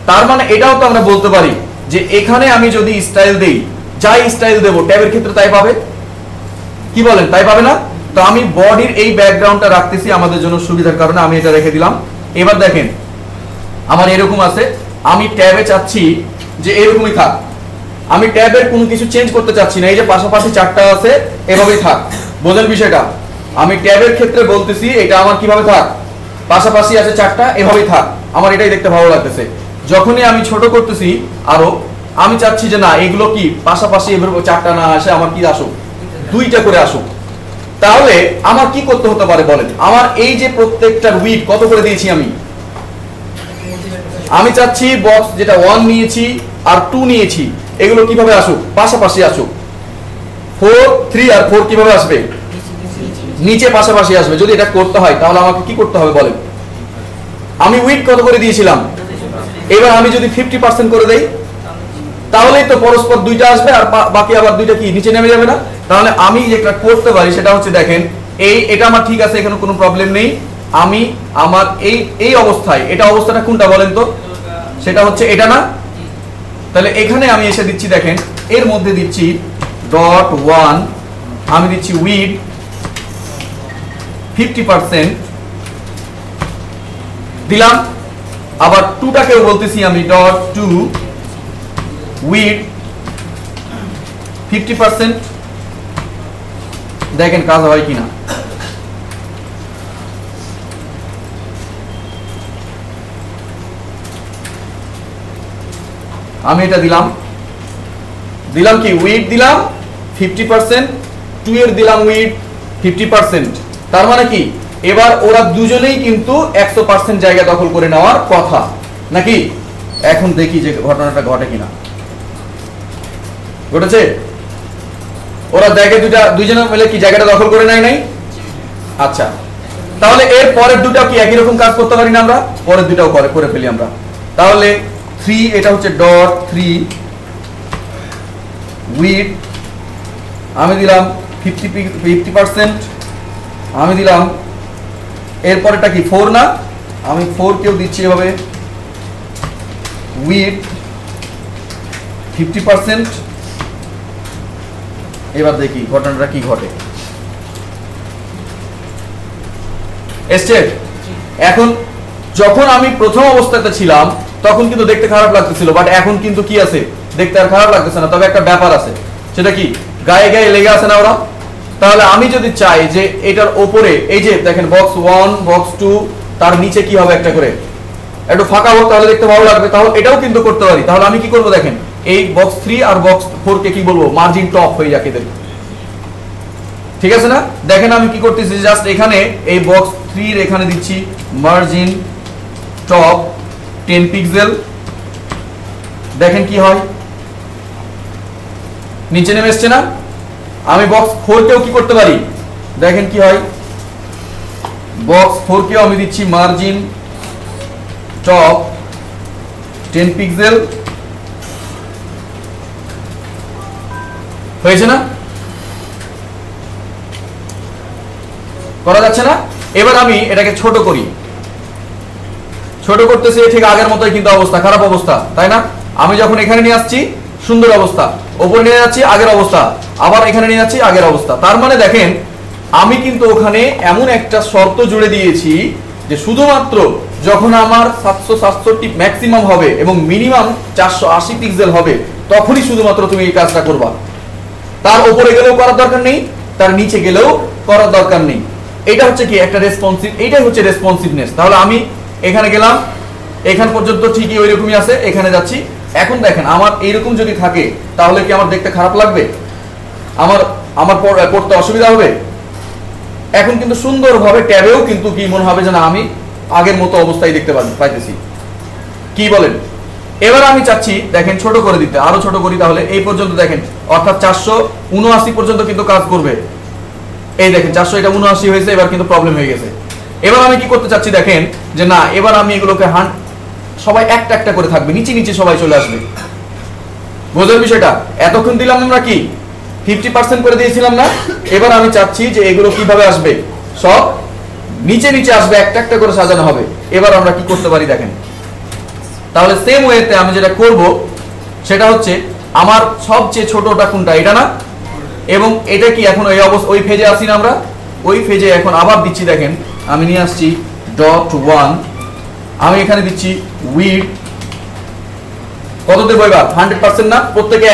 [SPEAKER 1] তার মানে এটাও তো আমরা বলতে পারি যে এখানে আমি যদি স্টাইল দেই, যাই স্টাইল দেবো ট্যাবের ক্ষেত্রে তাই পাবে, কি বলেন, তাই পাবে না? তো আমি বডির এই ব্যাকগ্রাউন্ডটা রাখতেছি আমাদের জন্য সুবিধার কারণে, আমি এটা রেখে দিলাম। এবার দেখেন আমার এরকম আছে, আমি ট্যাবে চাচ্ছি যে এরকমই থাক, আমি ট্যাবের কোনো কিছু চেঞ্জ করতে চাচ্ছি না, এই যে পাশাপাশি চারটা আছে এভাবেই থাক, বোঝেন বিষয়টা? আমি ট্যাবের ক্ষেত্রে বলতেছি এটা আমার কিভাবে থাক, পাশাপাশি আছে চারটা, এভাবেই থাক, আমার এটাই দেখতে ভালো লাগতেছে। যখনই আমি ছোট করতেছি আরো, আমি চাচ্ছি যে না এগুলো কি পাশাপাশি এভাবে চারটা না আসে, আমার কি আসুক, দুইটা করে আসুক। তাহলে আমার কি করতে হতে পারে বলেন, আমার এই যে প্রত্যেকটার উইডথ কত করে দিয়েছি আমি চাচ্ছি বক্স যেটা 1 নিয়েছি আর 2 নিয়েছি, এগুলো কিভাবে আসুক, পাশাপাশি আসুক। 4, 3 আর 4 কিভাবে আসবে, নিচে পাশাপাশি আসবে। যদি এটা করতে হয় তাহলে আমাকে কি করতে হবে বলেন, আমি উইডথ কত করে দিয়েছিলাম, এবার আমি যদি 50% করে দেই তাহলেই তো পরস্পর দুইটা আসবে, আর বাকি আবার দুইটা কি নিচে নেমে যাবে না? তাহলে আমি যেটা করতে পারি সেটা হচ্ছে দেখেন, এটা আমার ঠিক আছে, এখানে কোনো প্রবলেম নেই। আমি আমার এই অবস্থায়, এটা অবস্থাটা কোনটা বলেন তো, সেটা হচ্ছে এটা না, তাহলে এখানে আমি এসে দিচ্ছি দেখেন এর মধ্যে দিচ্ছি ডট 1 আমি দিচ্ছি উইড 50% দিলাম আবার 2টাকেও বলতেছি আমি ডট 2 উইড 50% দেখেন কাজ হয় কিনা আমি এটা দিলাম কি উইড দিলাম 50% 2 এর দিলাম উইড 50% তার মানে কি এবার ওরা দুজনেই কিন্তু 100% জায়গা দখল করে নেওয়ার কথা নাকি এখন দেখি যে ঘটনাটা ঘটে কিনা ঘটেছে ওরা দেখে দুইজনে মিলে কি জায়গাটা দখল করে নেয় নাই আচ্ছা তাহলে এর পরের দুটো কি একই রকম কাজ করতে পারি না আমরা পরের দুটাও করে ফেলি আমরা তাহলে 3 এটা হচ্ছে ডট 3 উইড আমি দিলাম 50% আমি দিলাম এর পরেরটা কি 4 না আমি 4 কেও দিচ্ছি এভাবে উইড 50% এবার দেখি ঘটনাটা কি ঘটে এখন যখন আমি প্রথম অবস্থাতে ছিলাম তখন কিন্তু দেখতে খারাপ লাগতেছিল বাট এখন কিন্তু কি আছে দেখতে আর খারাপ লাগতেছে না তবে একটা ব্যাপার আছে সেটা কি গায়ে গায়ে লেগে আছে না ওরা তাহলে আমি যদি চাই যে এটার উপরে এই যে দেখেন বক্স 1 বক্স 2 তার নিচে কি হবে একটা করে একটু ফাঁকা হোক তাহলে দেখতে ভালো লাগবে তাহলে এটাও কিন্তু করতে পারি তাহলে আমি কি করব দেখেন এই বক্স 3 আর বক্স 4 কে কি বলবো মার্জিন টপ হয়ে যাকে দেব ঠিক আছে না দেখেন আমি কি করতেছি জাস্ট এখানে এই বক্স 3 এর এখানে দিচ্ছি মার্জিন টপ 10 পিক্সেল দেখেন কি হয় নিচে নেমে আসছে না আমি বক্স 4 কেও কি করতে পারি দেখেন কি হয় বক্স 4 কেও আমি দিচ্ছি মার্জিন টপ 10 পিক্সেল হয়েছে না করা যাচ্ছে না এবার আমি এটাকে ছোট করি ছোট করতেছি ঠিক আগের মতোই কিন্তু অবস্থা খারাপ অবস্থা তাই না আমি যখন এখানে নিয়ে আসছি সুন্দর অবস্থা উপরে নিয়ে যাচ্ছি আগের অবস্থা আবার এখানে নিয়ে যাচ্ছি আগের অবস্থা তার মানে দেখেন আমি কিন্তু ওখানে এমন একটা শর্ত জুড়ে দিয়েছি যে শুধুমাত্র যখন আমার 767 ম্যাক্সিমাম হবে এবং মিনিমাম 480 পিক্সেল হবে তখনই শুধুমাত্র তুমি এই কাজটা করবা তার উপরে গেলেও করার দরকার নেই তার নিচে গেলেও করার দরকার নেই এটা হচ্ছে কি একটা রেসপন্সিভ এটাই হচ্ছে রেসপন্সিভনেস তাহলে আমি এখানে গেলাম এখান পর্যন্ত ঠিকই ওই রকমই আছে এখানে যাচ্ছি এখন দেখেন আমার এইরকম যদি থাকে তাহলে কি আমার দেখতে খারাপ লাগবে আমার পড়তে অসুবিধা হবে এখন কিন্তু সুন্দরভাবে ট্যাবেও কিন্তু কি মনে হবে যে না আমি আগের মতো অবস্থায় দেখতে পাইতেছি কি বলেন এবার আমি চাচ্ছি দেখেন ছোট করে দিতে আরো ছোট করি তাহলে এই পর্যন্ত দেখেন অর্থাৎ 479 পর্যন্ত কিন্তু কাজ করবে এই দেখেন 400 এটা 79 হয়েছে এবার কিন্তু প্রবলেম হয়ে গেছে এবার আমি কি করতে চাচ্ছি দেখেন যে না এবার আমি এগুলোকে সবাই একটা একটা করে থাকবে নিচে নিচে সবাই চলে আসবে বোঝার বিষয়টা এতক্ষণ দিলাম আমরা কি 50% করে দিয়েছিলাম না এবার আমি চাচ্ছি যে এগুলো কিভাবে আসবে সব নিচে নিচে আসবে একটা একটা করে সাজানো হবে এবার আমরা কি করতে পারি দেখেন তাহলে সেম ওয়েতে আমি যেটা করব সেটা হচ্ছে আমার সবচেয়ে ছোটটা কোনটা এটা না এবং এটা কি এখন ওই ফেজে আসি না আমরা ওই ফেজে এখন আবার দিচ্ছি দেখেন আমি নিয়ে আসছি ডট 1 আমি এখানে দিচ্ছি উইড কত দেব এবার 100% না প্রত্যেকে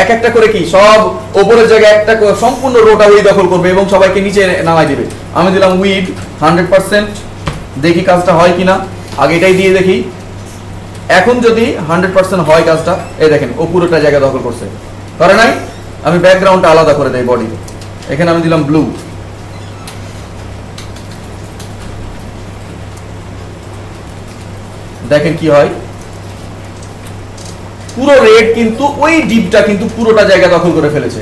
[SPEAKER 1] এক একটা করে কি সব উপরের জায়গায় একটা সম্পূর্ণ রোটা ওই দখল করবে এবং সবাইকে নিচে নামাই দিবে আমি দিলাম উইড 100% দেখি কাজটা হয় কিনা আগে এটাই দিয়ে দেখি এখন যদি 100% হয় কাজটা এই দেখেন ও পুরোটা জায়গা দখল করছে করে নাই আমি ব্যাকগ্রাউন্ডটা আলাদা করে দেই বডি এখানে আমি দিলাম ব্লু দেখেন কি হয় পুরো রেড কিন্তু ওই ডিপটা কিন্তু পুরোটা জায়গা দখল করে ফেলেছে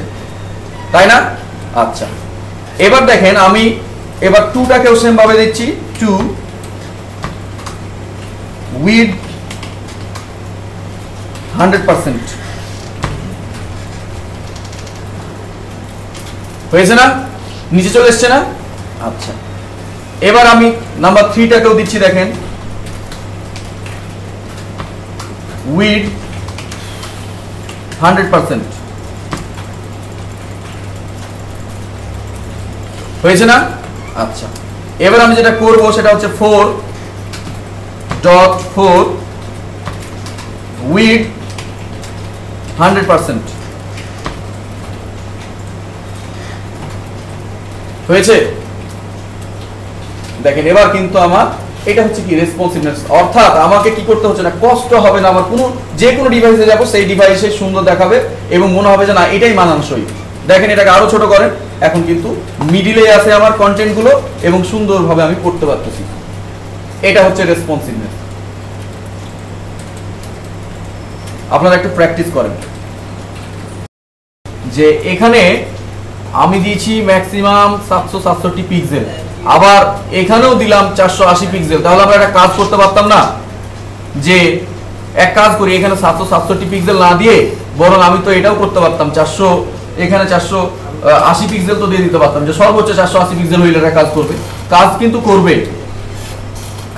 [SPEAKER 1] তাই না আচ্ছা এবার দেখেন আমি এবার 2টাকেও সেম ভাবে দিচ্ছি 2 উইড 100% হয়েছে না নিচে চলে এসছে না আচ্ছা এবার আমি নাম্বার 3টাকেও দিচ্ছি দেখেন উইড 100% হয়েছে না? আচ্ছা, এবার আমি যেটা করব সেটা হচ্ছে 4.4 উইথ 100% হয়েছে। দেখেন এবার কিন্তু আমার এটা হচ্ছে কি রেসপন্সিভনেস, অর্থাৎ আমাকে কি করতে হচ্ছে না, কষ্ট হবে না, আমার কোনো যে কোনো ডিভাইসে যাব সেই ডিভাইসে সুন্দর দেখাবে এবং মনে হবে যে না এটাই মানানসই। দেখেন এটাকে আরো ছোট করেন, এখন কিন্তু মিডিলে আছে আমার কন্টেন্টগুলো এবং সুন্দরভাবে আমি করতে পারতেছি। এটা হচ্ছে রেসপন্সিভনেস। আপনারা একটু প্র্যাকটিস করেন যে এখানে আমি দিয়েছি ম্যাক্সিমাম 767 পিক্সেল, আবার এখানেও দিলাম 480 পিক্সেল, তাহলে আমরা একটা কাজ করতে পারতাম না যে এক কাজ করি এখানে 767 পিক্সেল না দিয়ে বরং আমি তো এটাও করতে পারতাম 400, এখানে 480 পিক্সেল তো দিয়ে দিতে পারতাম, যে সর্বোচ্চ 480 পিক্সেল হইলে এটা কাজ করবে। কাজ কিন্তু করবে,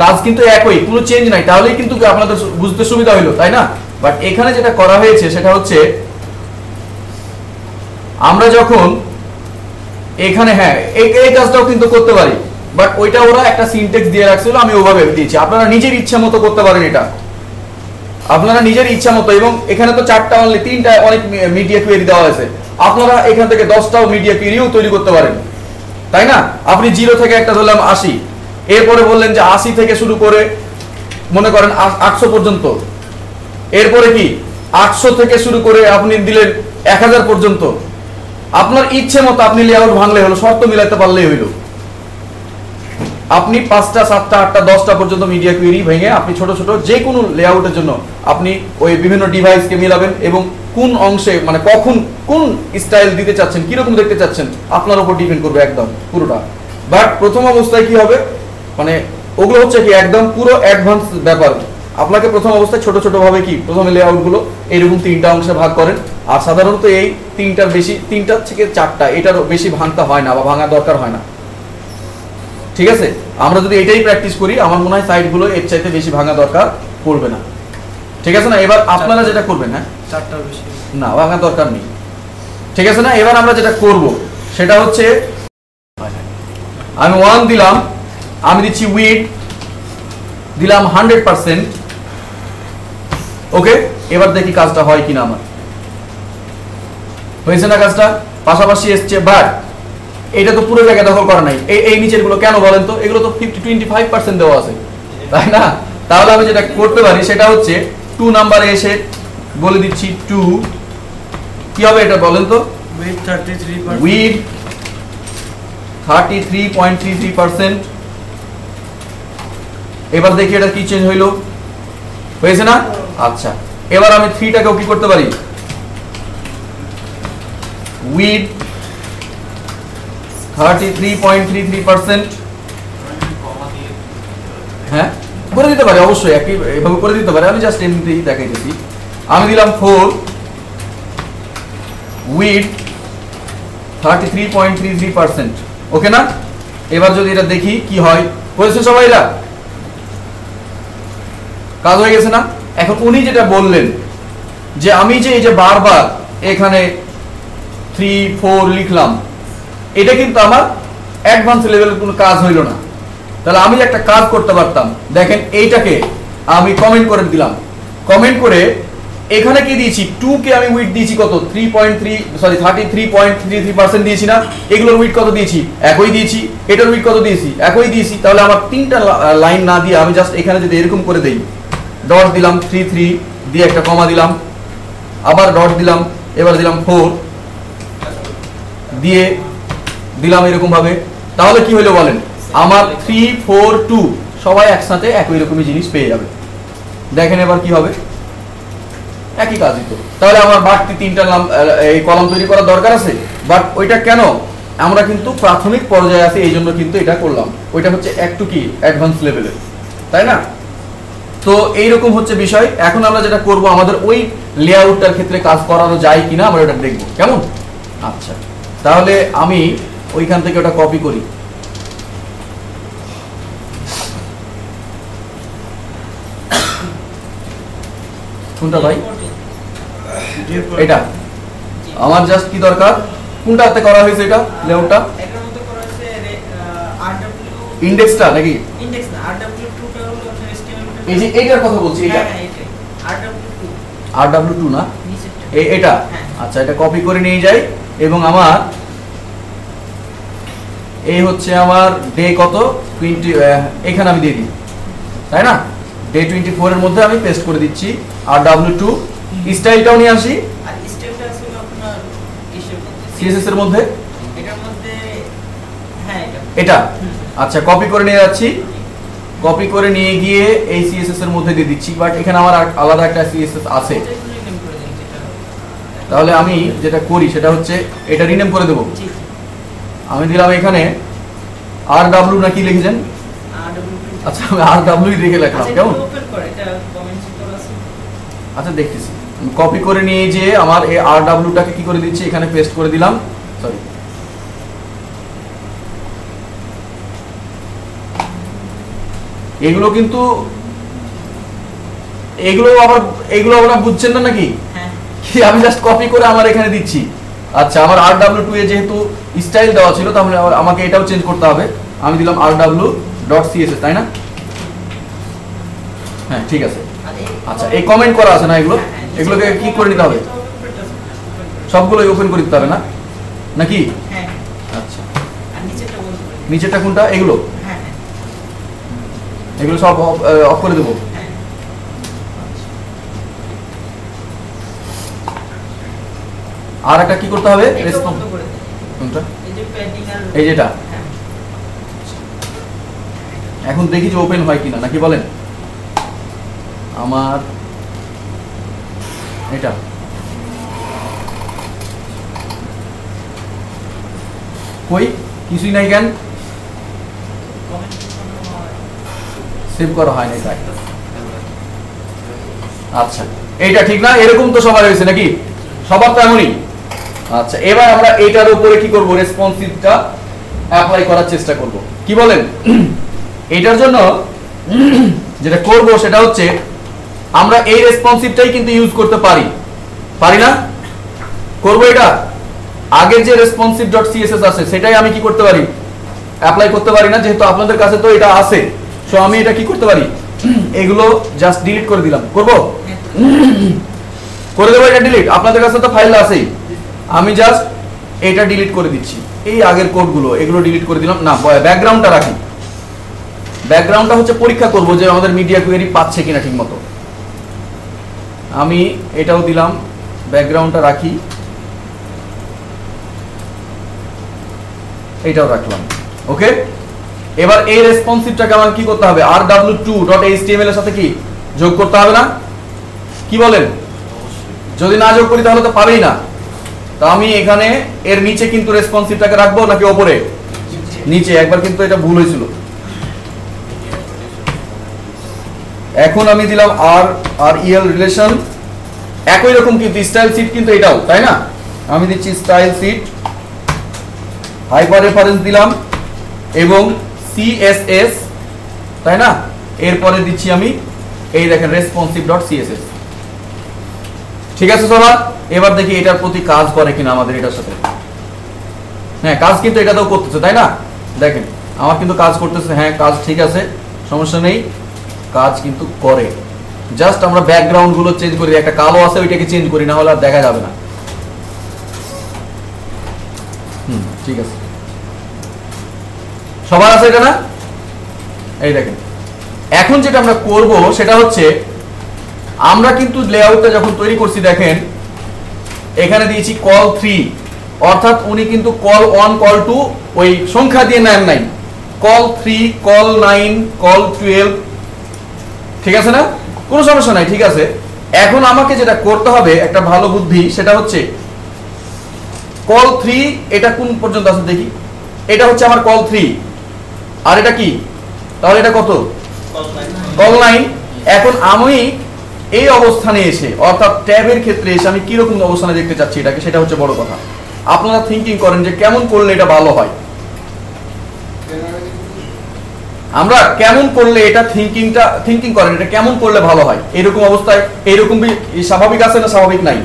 [SPEAKER 1] কাজ কিন্তু একই, কোনো চেঞ্জ নাই, তাহলেই কিন্তু আপনাদের বুঝতে সুবিধা হইলো, তাই না? বাট এখানে যেটা করা হয়েছে সেটা হচ্ছে আমরা যখন এখানে হ্যাঁ এই কাজটাও কিন্তু করতে পারি, বাট ওইটা ওরা একটা সিনট্যাক্স দিয়ে রাখছিল, আমি ওভাবে দিয়েছি। আপনারা নিজের ইচ্ছা মতো করতে পারেন এটা, আপনারা নিজের ইচ্ছা মতো। এবং এখানে তো 4টা অনলি 3টা অনেক মিডিয়া কোয়েরি দেওয়া হয়েছে, আপনারা এখান থেকে 10টাও মিডিয়া কোয়েরিও তৈরি করতে পারেন, তাই না? আপনি 0 থেকে একটা ধরলাম 80, এরপরে বললেন যে 80 থেকে শুরু করে মনে করেন 800 পর্যন্ত, এরপরে কি 800 থেকে শুরু করে আপনি দিলেন 1000 পর্যন্ত। আপনার ইচ্ছে মতো আপনি লেআউট ভাঙলে হলো, শর্ত মিলাতে পারলেই হইল। আপনি 5টা 7টা 8টা 10টা পর্যন্ত মিডিয়া কোয়েরি ভেঙে আপনি ছোট ছোট যে কোনো লেআউটের জন্য আপনি ওই বিভিন্ন ডিভাইসকে মিলাবেন এবং কোন অংশে মানে কখন কোন স্টাইল দিতে চাচ্ছেন, কিরকম দেখতে চাচ্ছেন আপনার উপর ডিপেন্ড করবে একদম পুরোটা। বাট প্রথম অবস্থায় কি হবে, মানে ওগুলো হচ্ছে কি একদম পুরো অ্যাডভান্স ব্যাপার। আপনাকে প্রথম অবস্থায় ছোট ছোট ভাবে কি প্রথমে লেআউটগুলো এইরকম 3টা অংশে ভাগ করেন, আর সাধারণত এই 3টার বেশি, 3টা থেকে 4টা এটার বেশি ভাঙতে হয় না বা ভাঙার দরকার হয় না, ঠিক আছে? আমরা যদি এটাই প্র্যাকটিস করি আমার মনে হয় সাইটগুলো এর চাইতে বেশি ভাঙা দরকার পড়বে না, ঠিক আছে না? এবার আপনারা যেটা করবেন, হ্যাঁ
[SPEAKER 2] 4টার বেশি
[SPEAKER 1] না ভাঙার দরকার নেই, ঠিক আছে না? এবার আমরা যেটা করব সেটা হচ্ছে আমি 1 দিলাম, আমি দিচ্ছি উইথ দিলাম 100%, ওকে? এবার দেখি কাজটা হয় কিনা আমার, হয়েছে না কাজটা? পাশাপাশি এসছে, বাট এটা তো পুরো জায়গা দখল করা নাই। এই নিচের গুলো কেন বলেন তো? এগুলো তো 25% দেওয়া আছে, তাই না? তাহলে আমি যেটা করতে পারি সেটা হচ্ছে 2 নাম্বারে এসে বলে দিচ্ছি 2 কি হবে এটা বলেন তো?
[SPEAKER 2] With 33%,
[SPEAKER 1] with 33.33%। এবার দেখি এটা কি চেঞ্জ হইলো, হয়েছে না? আচ্ছা, এবার আমি 3টাকেও কি করতে পারি, উইথ 33.33%, হ্যাঁ করে দিতে পারে, অবশ্যই একই এভাবে করে দিতে পারে, আমি জাস্ট এমনিতেই দেখাইতেছি। আমি দিলাম 4 উইথ 33.33%, ওকে না? এবার যদি এটা দেখি কি হয়, হয়েছে সবাই? এরা কাজ হয়ে গেছে না? এখন উনি যেটা বললেন যে আমি যে এই যে বারবার এখানে 3 4 লিখলাম, এটা কিন্তু আমার অ্যাডভান্স লেভেলের কোনো কাজ হইল না। তাহলে আমি একটা কাজ করতে পারতাম, দেখেন এইটাকে আমি কমেন্ট করে দিলাম, কমেন্ট করে এখানে কি দিয়েছি 2 কে আমি উইথ দিয়েছি কত 33.33% দিয়েছি না? এগুলোর উইথ কত দিয়েছি? একই দিয়েছি। এটার উইথ কত দিয়েছি? একই দিয়েছি। তাহলে আমার 3টা লাইন না দিয়ে আমি জাস্ট এখানে যদি এরকম করে দেই, ডট দিলাম 33 দিয়ে একটা কমা দিলাম, আবার ডট দিলাম, এবার দিলাম 4 দিয়ে দিলাম এরকম ভাবে, তাহলে কি হলো বলেন? আমার 3 4 2 সবাই একসাথে একই রকমই জিনিস পেয়ে যাবে। দেখেন এবার কি হবে, একই কাজই তো। তাহলে আমার বাড়তি 3টা এই কলাম তৈরি করার দরকার আছে, বাট ওইটা কেন? আমরা কিন্তু প্রাথমিক পর্যায়ে আছি, এই জন্য কিন্তু এটা করলাম। ওইটা হচ্ছে একটু কি অ্যাডভান্স লেভেলের, তাই না? তো এইরকম হচ্ছে বিষয়। এখন আমরা যেটা করব, আমাদের ওই লেআউটটার ক্ষেত্রে কাজ করানো যায় কিনা আমরা এটা দেখবো, কেমন? আচ্ছা, তাহলে আমি ওইখান থেকে ওটা কপি করি, কোনটা ভাই? এটা আমার জাস্ট কি দরকার, কোনটাতে করা হয়েছে এটা লেআউটটা,
[SPEAKER 3] এটার মধ্যে করা হয়েছে আরডব্লিউ
[SPEAKER 1] ইনডেক্সটা নাকি
[SPEAKER 3] ইনডেক্স না, আরডব্লিউ2 টা হলো আপনার HTML
[SPEAKER 1] এই যে এইটার কথা বলছি, এটা
[SPEAKER 3] হ্যাঁ এটাই আরডব্লিউ2
[SPEAKER 1] rw2 না
[SPEAKER 3] নিচেরটা
[SPEAKER 1] এটা
[SPEAKER 3] হ্যাঁ।
[SPEAKER 1] আচ্ছা এটা কপি করে নিয়ে যাই এবং আমার এই হচ্ছে আমার ডে কত 20 এখানে আমি দিয়ে দিই তাই না, ডে 24 এর মধ্যে আমি পেস্ট করে দিচ্ছি rw2 স্টাইলটাও নিয়ে আসি
[SPEAKER 3] আর স্টেপটা ছিল আপনার কিসের মধ্যে
[SPEAKER 1] css এর মধ্যে
[SPEAKER 3] এটার মধ্যে হ্যাঁ
[SPEAKER 1] এটা আচ্ছা কপি করে নিয়ে যাচ্ছি, কপি করে নিয়ে গিয়ে এই css এর মধ্যে দিয়ে দিচ্ছি, বাট এখানে আমার আলাদা একটা css আছে, তাহলে আমি যেটা করি সেটা হচ্ছে এটা রিনেম করে দেব, আমি দিলাম এখানে rw না কি লিখেছেন, আচ্ছা আমি rw লিখে রাখলাম কেমন,
[SPEAKER 3] ওপেন করে এটা কমেন্টস করা আছে
[SPEAKER 1] আচ্ছা দেখতেছি কপি করে নিয়ে যে আমার এই rw টাকে কি করে দিচ্ছি এখানে পেস্ট করে দিলাম, সরি এগুলো কিন্তু এগুলো আপনারা বুঝছেন না নাকি
[SPEAKER 3] হ্যাঁ
[SPEAKER 1] কি আমি জাস্ট কপি করে আমার এখানে দিচ্ছি, আচ্ছা আমার rw2 এ যেহেতু স্টাইল দেওয়া ছিল তাহলে আমাকে এটাও চেঞ্জ করতে হবে, আমি দিলাম rw.css তাই না, হ্যাঁ ঠিক আছে, আচ্ছা এই কমেন্ট করা আছে না এগুলোকে কি করে নিতে হবে, সবগুলোই ওপেন করে দিতে হবে না নাকি,
[SPEAKER 3] হ্যাঁ
[SPEAKER 1] আচ্ছা
[SPEAKER 3] আর নিচেরটা বন্ধ করে
[SPEAKER 1] নিচেরটা কোনটা, এগুলো
[SPEAKER 3] হ্যাঁ
[SPEAKER 1] এগুলো সব অফ করে দেবো,
[SPEAKER 3] হ্যাঁ
[SPEAKER 1] আর একটা কি করতে হবে
[SPEAKER 3] এটা
[SPEAKER 1] রেসপন্স
[SPEAKER 3] বন্ধ করে দেন
[SPEAKER 1] কোনটা,
[SPEAKER 3] এই যে প্যাডিং আর
[SPEAKER 1] এই যেটা
[SPEAKER 3] হ্যাঁ
[SPEAKER 1] এখন দেখি যে ওপেন হয় কিনা নাকি বলেন, আমার এটা কই কিছুই নাই কেন,
[SPEAKER 3] কমেন্ট
[SPEAKER 1] সেভ করা হয় নাই তাই, আচ্ছা এইটা ঠিক না, এরকম তো সবার হয়েছে নাকি, সবার তো এমনই, আচ্ছা এবার আমরা এইটার উপরে কি করব রেসপন্সিভটা অ্যাপ্লাই করার চেষ্টা করব, কি বলেন এইটার জন্য যেটা করব সেটা হচ্ছে আমরা এই রেসপন্সিভটাই কিন্তু ইউজ করতে পারি না, করব এটা আগের যে responsive.css আছে সেটাই আমি কি করতে পারি অ্যাপ্লাই করতে পারি না, যেহেতু আপনাদের কাছে তো এটা আছে, সো আমি এটা কি করতে পারি এগুলো জাস্ট ডিলিট করে দিলাম, করব করে দেবো এটা ডিলিট, আপনাদের কাছে তো ফাইল আছেই, আমি জাস্ট এটা ডিলিট করে দিচ্ছি, এই আগের কোডগুলো এগুলো ডিলিট করে দিলাম, না ব্যাকগ্রাউন্ডটা রাখি, ব্যাকগ্রাউন্ডটা হচ্ছে পরীক্ষা করব যে আমাদের মিডিয়া কোয়েরি পাচ্ছে কিনা ঠিকমতো, আমি এটাও দিলাম ব্যাকগ্রাউন্ডটা রাখি, এটাও রাখলাম, ওকে এবার এই রেসপন্সিভটাকে আমার কি করতে হবে rw2.html এর সাথে কি যোগ করতে হবে না, কি বলেন, যদি না যোগ করি তাহলে তো পাবেই না, তো আমি এখানে এর নিচে কিন্তু রেসপন্সিভটাকে রাখবো নাকি উপরে, নিচে, একবার কিন্তু এটা ভুল হয়েছিল, এখন আমি দিলাম rel রিলেশন, একই রকম কিন্তু স্টাইল শীট কিন্তু এটাও তাই না, আমি দিচ্ছি স্টাইল শীট হাইপার রেফারেন্স দিলাম এবং css তাই না, এরপরে দিচ্ছি আমি এই দেখেন responsive.css, ঠিক আছে সবার, এবার দেখি এটার প্রতি কাজ করে কিনা আমাদের এটার সাথে, হ্যাঁ কাজ কিন্তু এটাতেও করতেছে তাই না, দেখেন আমার কিন্তু কাজ করতেছে, হ্যাঁ কাজ ঠিক আছে সমস্যা নেই, কাজ কিন্তু করে, জাস্ট আমরা ব্যাকগ্রাউন্ড গুলো চেঞ্জ করি, একটা কালো আছে ওইটাকে চেঞ্জ করি, না হলে আর দেখা যাবে না, ঠিক আছে সবার আছে এটা না, এই দেখেন এখন যেটা আমরা করব সেটা হচ্ছে আমরা কিন্তু লেআউটটা যখন তৈরি করছি দেখেন এখানে দিয়েছি কল 3, অর্থাৎ উনি কিন্তু কল 1 কল 2 ওই সংখ্যা দিয়ে নেন নাই, কল 3 কল 9 কল 12, ঠিক আছে না, কোনো সমস্যা নাই, ঠিক আছে, এখন আমাকে যেটা করতে হবে একটা ভালো বুদ্ধি, সেটা হচ্ছে কল 3 এটা কোন পর্যন্ত আছে দেখি, এটা হচ্ছে আমার কল 3 আর এটা কি, তাহলে এটা কত কল 9, এখন আমি এই অবস্থানে এসে অর্থাৎ ট্যাবের ক্ষেত্রে এসে আমি কি রকম অবস্থানে দেখতে চাচ্ছি এটাকে, সেটা হচ্ছে বড় কথা, আপনারা থিংকিং করেন যে কেমন করলে এটা ভালো হয়, আমরা কেমন করলে এটা থিংকিং করেন এটা কেমন করলে ভালো হয়, এরকম অবস্থায় এরকম স্বাভাবিক আছে না স্বাভাবিক নাই,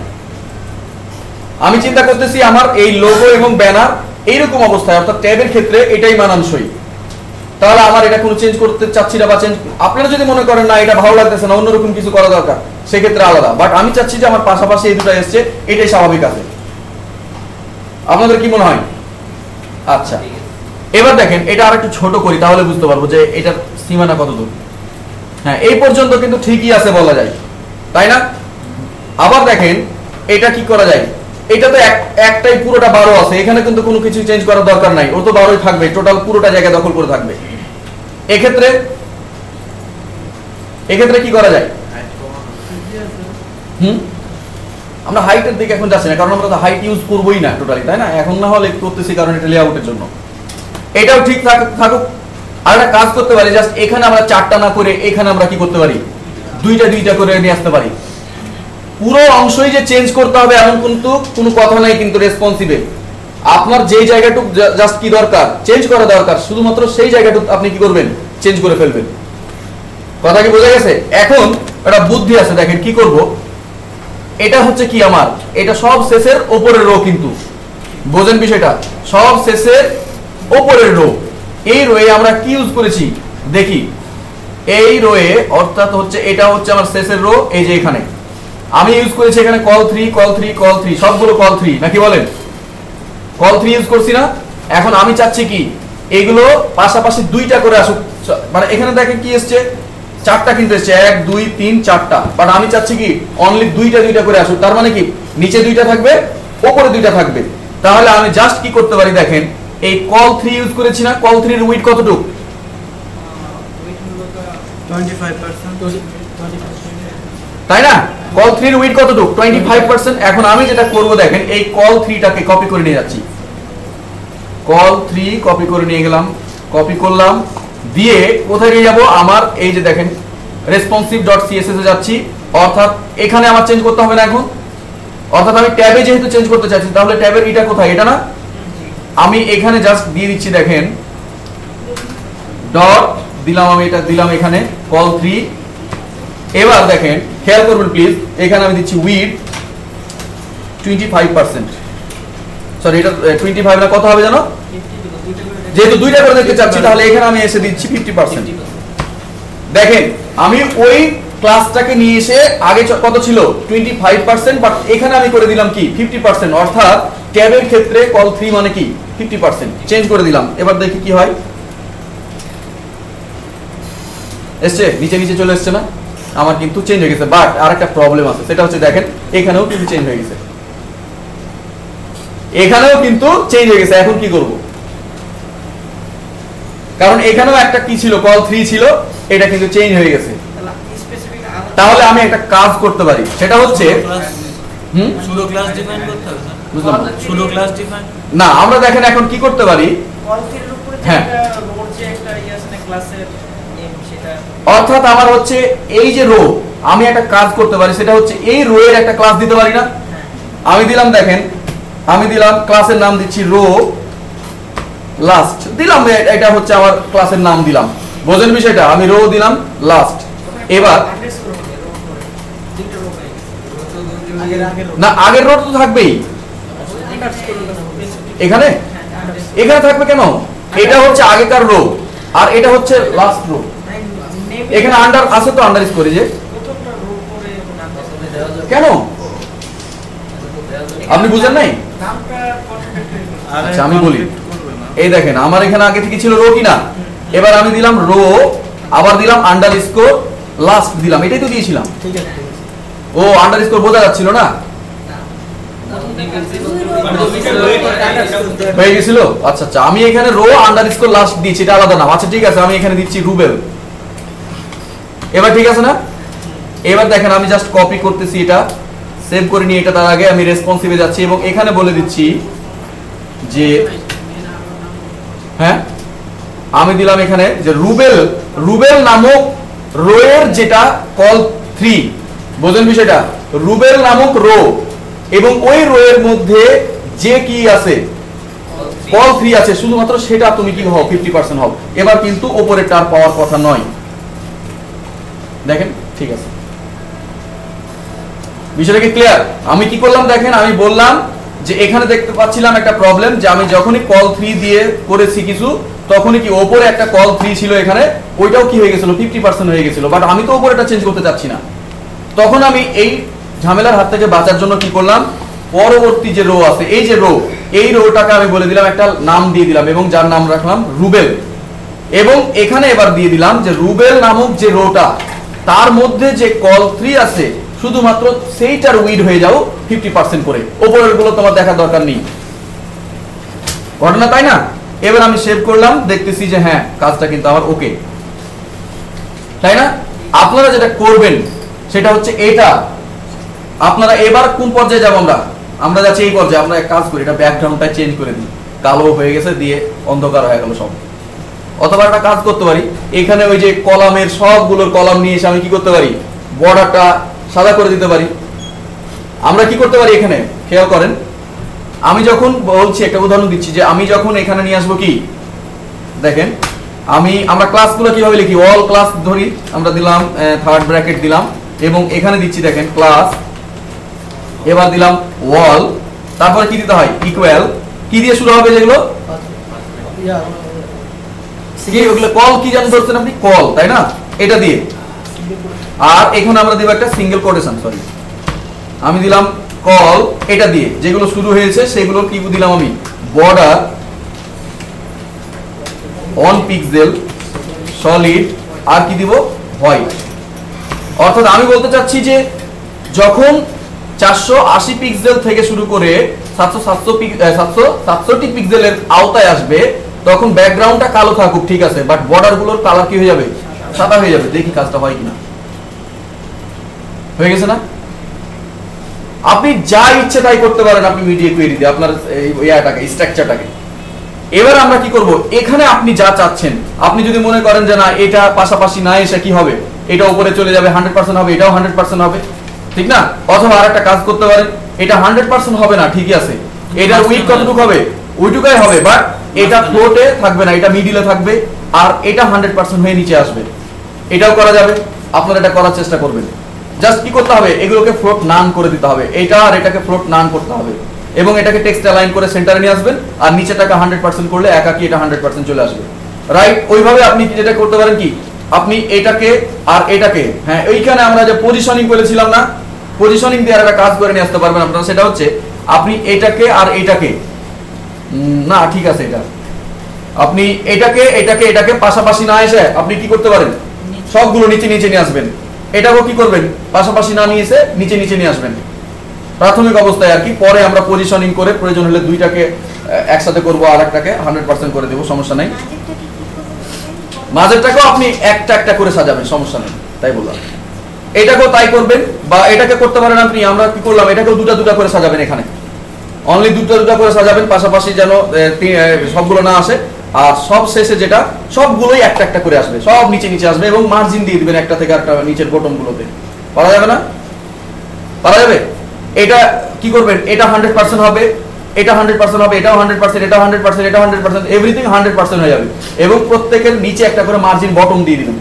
[SPEAKER 1] আমি চিন্তা করতেছি আমার এই লোগো এবং ব্যানার এইরকম অবস্থায়, অর্থাৎ ট্যাবের ক্ষেত্রে এটাই মানানসই, তাহলে আমার এটা কোনো চেঞ্জ করতে চাচ্ছি না বা চেঞ্জ, আপনারা যদি মনে করেন না এটা ভালো লাগতেছে না অন্যরকম কিছু করা দরকার, সেক্ষেত্রে আলাদা, বাট আমি চাচ্ছি যে আমার পাশাপাশি এই দুটো এসছে, এটাই স্বাভাবিক আছে। আপনাদের কি মনে হয়? আচ্ছা, এবার দেখেন এটা আর একটু ছোট করি, তাহলে বুঝতে পারবো যে এটার সীমানা কত দূর। হ্যাঁ, এই পর্যন্ত কিন্তু ঠিকই আছে বলা যায়, তাই না? আবার দেখেন এটা কি করা যায়, এটা তো একটাই পুরোটা 12 আছে, এখানে কিন্তু কোনো কিছু চেঞ্জ করার দরকার নাই, ও তো 12ই থাকবে, টোটাল পুরোটা জায়গা দখল করে থাকবে। এক্ষেত্রে কি করা যায়? আমরা হাইটের দিকে এখন যাচ্ছি না, কারণ আমরা তো হাইট ইউজ করবোই না টোটালি, তাই না? এখন না হলে করতেছি কারণ এটা লেআউটের জন্য। এটাও ঠিক থাকুক। আর একটা কাজ করতে পারি, জাস্ট এখানে আমরা 4টা না করে এখানে আমরা কি করতে পারি, 2টা করে নিয়ে আসতে পারি। পুরো অংশই যে চেঞ্জ করতে হবে এমন কিন্তু কোনো কথা নাই, কিন্তু রেসপন্সিবল আপনার যেই জায়গাটুকু জাস্ট কি দরকার চেঞ্জ করা দরকার, শুধুমাত্র সেই জায়গাটুকু আপনি কি করবেন, চেঞ্জ করে ফেলবেন। কথা কি বোঝা গেছে? এখন একটা বুদ্ধি আছে, দেখেন কি করব। এটা হচ্ছে কি আমার, এটা সব শেষের উপরের রো, কিন্তু বোঝেন বিষয়টা, সব শেষের উপরের রো। এই রোয়ে আমরা কি ইউজ করেছি দেখি, এই রোয়ে অর্থাৎ হচ্ছে এটা হচ্ছে আমার শেষের রো, এই যে এখানে আমি ইউজ করেছি এখানে কল 3 সবগুলো কল 3 নাকি বলেন, কল 3 ইউজ করছি না? এখন আমি চাচ্ছি কি এগুলো পাশাপাশি 2টা করে আসুক, মানে এখানে দেখেন কি এসছে, 4টা কিন্তু এসছে, 1 2 3 4টা, বাট আমি চাচ্ছি কি অনলি 2টা করে আসুক, তার মানে কি নিচে 2টা থাকবে উপরে 2টা থাকবে। তাহলে আমি জাস্ট কি করতে পারি, দেখেন এই কল 3 ইউজ করেছি না, কল 3 এর উইডথ কতটুকু,
[SPEAKER 2] 25%।
[SPEAKER 1] তাই না? কল 3 এর উইডথ কতটুকু, 25%। এখন আমি যেটা করব দেখেন, এই কল 3টাকে কপি করে নিয়ে যাচ্ছি, কল 3 কপি করে নিয়ে গেলাম, কপি করলাম, দিয়ে কোথায় নিয়ে যাব, আমার এই যে দেখেন responsive.css এ যাচ্ছি, অর্থাৎ এখানে আমার চেঞ্জ করতে হবে না এখন, অর্থাৎ আমি ট্যাবে যেহেতু চেঞ্জ করতে চাচ্ছি, তাহলে ট্যাবের এটা কোথায়, এটা না, আমি এখানে জাস্ট দিয়ে দিচ্ছি, দেখেন ডট দিলাম, আমি এটা দিলাম এখানে কল 3। এবার দেখেন খেয়াল করবেন প্লিজ, এখানে আমি দিচ্ছি উইডথ 25%, সরি এটা 25 না, কত হবে জানো, যেহেতু 2টা করে দেখতে চাচ্ছি, তাহলে এখানে আমি এসে দিচ্ছি 50%। দেখেন আমি ওই ক্লাসটাকে নিয়ে এসে আগে কত ছিল 25%, বাট এখানে আমি করে দিলাম কি 50%, অর্থাৎ ট্যাবের ক্ষেত্রে কল 3 মানে কি 50% চেঞ্জ করে দিলাম। এবার দেখি কি হয়, এসছে নিচে চলে এসছে না, আমার কিন্তু চেঞ্জ হয়ে গেছে, বাট আরেকটা প্রবলেম আছে, সেটা হচ্ছে দেখেন এখানেও কিন্তু চেঞ্জ হয়ে গেছে, এখানেও কিন্তু চেঞ্জ হয়ে গেছে। এখন কি করব, কারণ এখানেও একটা কি ছিল, কল 3 ছিল, এটা কিন্তু চেঞ্জ হয়ে গেছে। তাহলে আমি একটা কাজ করতে পারি, সেটা হচ্ছে
[SPEAKER 2] শুধু ক্লাস ডিফাইন করতে হবে না,
[SPEAKER 1] বুঝলাম না,
[SPEAKER 2] শুধু ক্লাস ডিফাইন
[SPEAKER 1] না আমরা দেখেন এখন কি করতে পারি, হ্যাঁ অর্থাৎ আমার হচ্ছে এই যে রো, আমি একটা কাজ করতে পারি, সেটা হচ্ছে এই রো এর একটা ক্লাস দিতে পারি না, আমি দিলাম, দেখেন আমি দিলাম ক্লাসের নাম দিচ্ছি রো লাস্ট দিলাম, এটা হচ্ছে আমার ক্লাসের নাম দিলাম, বোঝেন বিষয়টা, আমি রো দিলাম লাস্ট। এবার না আগের রো তো থাকবেই এখানে, এখানে থাকবে কেন, এটা হচ্ছে আগেকার রো আর এটা হচ্ছে লাস্ট রো, এখানে আন্ডার আছে তো, আন্ডার স্কোর যে কেন আপনি বুঝেন নাই? আচ্ছা আমি বলি, এই দেখেন আমার এখানে আগে থেকে ছিল রো কিনা, এবার আমি দিলাম রো, আবার দিলাম আন্ডার স্কোর লাস্ট দিলাম, এটাই তো দিয়েছিলাম। ও আন্ডার স্কোর বোঝা যাচ্ছিল না, হয়ে গেছিল, আচ্ছা আচ্ছা আমি এখানে রো আন্ডার স্কোর লাস্ট দিয়েছি, এটা আলাদা নাম, আচ্ছা ঠিক আছে আমি এখানে দিচ্ছি রুবেল, এবার ঠিক আছে না? এবার দেখেন আমি জাস্ট কপি করতেছি, এটা সেভ করে নিয়ে এটা, তার আগে আমি রেসপন্সিভে যাচ্ছি এবং এখানে বলে দিচ্ছি যে হ্যাঁ আমি দিলাম এখানে যে রুবেল নামক রো এর যেটা কল 3, বোঝেন বিষয়টা, রুবেল নামক রো এবং ওই রো এর মধ্যে যে কি আছে কল 3 আছে, শুধুমাত্র সেটা তুমি কি হও 50% হও। এবার কিন্তু উপরে টার পাওয়ার কথা নয়, দেখেন ঠিক আছে বিষয়টা কি ক্লিয়ার? আমি কি করলাম দেখেন, আমি বললাম যে এখানে দেখতে পাচ্ছিলাম একটা প্রবলেম যে আমি যখনই কল 3 দিয়ে করেছি কিছু তখনই কি উপরে একটা কল 3 ছিল এখানে ওইটাও কি হয়ে গেছিল 50% হয়ে গেছিল, বাট আমি তো উপরেটা চেঞ্জ করতে চাচ্ছি না। তখন আমি এই ঝামেলার হাত থেকে বাঁচার জন্য কি করলাম, পরবর্তী যে রো আছে এই যে রো, এই রোটাকে আমি বলে দিলাম একটা নাম দিয়ে দিলাম এবং যার নাম রাখলাম রুবেল। এবং এখানে এবার দিয়ে দিলাম যে রুবেল নামক যে রোটা তার মধ্যে যে কল 3 আছে শুধুমাত্র সেইটার উইড হয়ে যাও 50% করে, উপরের গুলো তোমার দেখার দরকার নেই। ঘটনা তাই না? এবার আমি সেভ করলাম, দেখতেছি যে হ্যাঁ কাজটা কিন্তু আমার ওকে, তাই না? আপনারা যেটা করবেন সেটা হচ্ছে এটা, আপনারা এবার কোন পর্যায়ে যাব, আমরা যাচ্ছি এই পর্যায়ে। আমরা এক কাজ করি, এটা ব্যাকগ্রাউন্ডটা চেঞ্জ করে দিই, কালো হয়ে গেছে দিয়ে অন্ধকার হয়ে গেল সব। অথবা একটা কাজ করতে পারি, এখানে ওই যে কলামের সবগুলোর কলাম নিয়ে এসে আমি কি করতে পারি, বর্ডারটা সাদা করে দিতে পারি। আমরা কি করতে পারি এখানে খেয়াল করেন, আমি যখন বলছি একটা উদাহরণ দিচ্ছি যে আমি যখন এখানে নিয়ে আসবো কি দেখেন, আমরা ক্লাসগুলো কিভাবে লিখি, অল ক্লাস ধরি, আমরা দিলাম থার্ড ব্র্যাকেট দিলাম এবং এখানে দিচ্ছি দেখেন ক্লাস, এবার দিলাম ওয়াল, তারপরে কি দিতে হয় ইকুয়াল, কি দিয়ে শুরু হবে যেগুলো ওগুলো কল কি জানেন ধরছেন আপনি, কল, তাই না? এটা দিয়ে, আর এখানে আমরা দিব একটা সিঙ্গেল কোটেশন, সরি আমি দিলাম কল, এটা দিয়ে যেগুলো শুরু হয়েছে সেগুলো কি দিলাম আমি, বর্ডার অন পিক্সেল সলিড, আর কি দিব হোয়াইট। অর্থাৎ আমি বলতে চাচ্ছি যে যখন 480 পিক্সেল থেকে শুরু করে 767 পিক্সেলের আওতায় আসবে তখন ব্যাকগ্রাউন্ডটা কালো থাকুক, ঠিক আছে, বাট বর্ডার গুলোর কালার কি হয়ে যাবে, সাদা হয়ে যাবে। দেখি কাজটা হয় কিনা, হয়ে গেছে না? আপনি যা ইচ্ছে তাই করতে পারেন আপনি মিডিয়া কোয়েরি দিয়ে আপনার ইয়াটাকে, স্ট্রাকচারটাকে। এবার আমরা কি করব, এখানে আপনি যা চাচ্ছেন, আপনি যদি মনে করেন যে না এটা পাশাপাশি না এসে কি হবে, এটা উপরে চলে যাবে 100% হবে, এটাও 100% হবে, ঠিক না? অথবা আর একটা কাজ করতে পারেন, এটা 100% হবে না, ঠিকই আছে, এটার উইডথ কতটুকু হবে, ওইটুকুই হবে, বাট এটা ফ্লোটে থাকবে না, এটা মিডিলে থাকবে, আর এটা 100% হয়ে নিচে আসবে। এটাও করা যাবে, আপনারা এটা করার চেষ্টা করবেন। জাস্ট কি করতে হবে, এগুলোকে ফ্লোট নান করে দিতে হবে, এটা আর এটাকে ফ্লোট নান করতে হবে এবং এটাকে টেক্সট অ্যালাইন করে সেন্টারে নিয়ে আসবেন, আর নিচেটাকে 100% করলে একাকি এটা 100% চলে আসবে, রাইট? ওইভাবে আপনি যেটা করতে পারেন কি, আপনি এটাকে আর এটাকে, হ্যাঁ এইখানে আমরা যে পজিশনিং করেছিলাম না, পজিশনিং দিয়ে আর একটা কাজ করে নিয়ে আসতে পারবেন আপনারা, সেটা হচ্ছে আপনি এটাকে আর এটাকে, না ঠিক আছে, এটা আপনি এটাকে পাশাপাশি না এসে আপনি কি করতে পারেন, সবগুলো নিচে নিয়ে আসবেন। এটাকেও কি করবেন, পাশাপাশি না নিয়ে এসে নিচে নিয়ে আসবেন প্রাথমিক অবস্থায় আর কি। পরে আমরা পজিশনিং করে প্রয়োজন হলে দুইটাকে একসাথে করবো, আর একটাকে 100% করে দেবো, সমস্যা নাই। মাঝেরটাকেও আপনি একটা করে সাজাবেন, সমস্যা নেই, তাই বললাম। এটাকেও তাই করবেন, বা এটাকে করতে পারেন আপনি, আমরা কি করলাম, এটাকেও দুটা করে সাজাবেন, এখানে অনলি দুটা করে সাজাবেন, পাশাপাশি যেন সবগুলো না আসে, আর সব শেষে যেটা সবগুলোই একটা করে আসবে, সব নিচে আসবে এবং মার্জিন দিয়ে দিবেন একটা থেকে একটা নিচের বটম গুলোতে। পারা যাবে না? পারা যাবে। এটা কি করবেন, এটা 100% হবে, এটা 100% হবে, এটাও 100%, এটা 100%, এটা 100%, এভরিথিং 100% হয়ে যাবে এবং প্রত্যেকের নিচে একটা করে মার্জিন বটম দিয়ে দিবেন।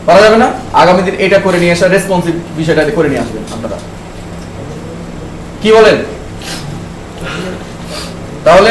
[SPEAKER 1] পারা যাবে না? আগামী দিন এটা করে নিয়ে আসা, রেসপন্সিভ বিষয়টা করে নিয়ে আসবেন আপনারা, কি বলেন? তাহলে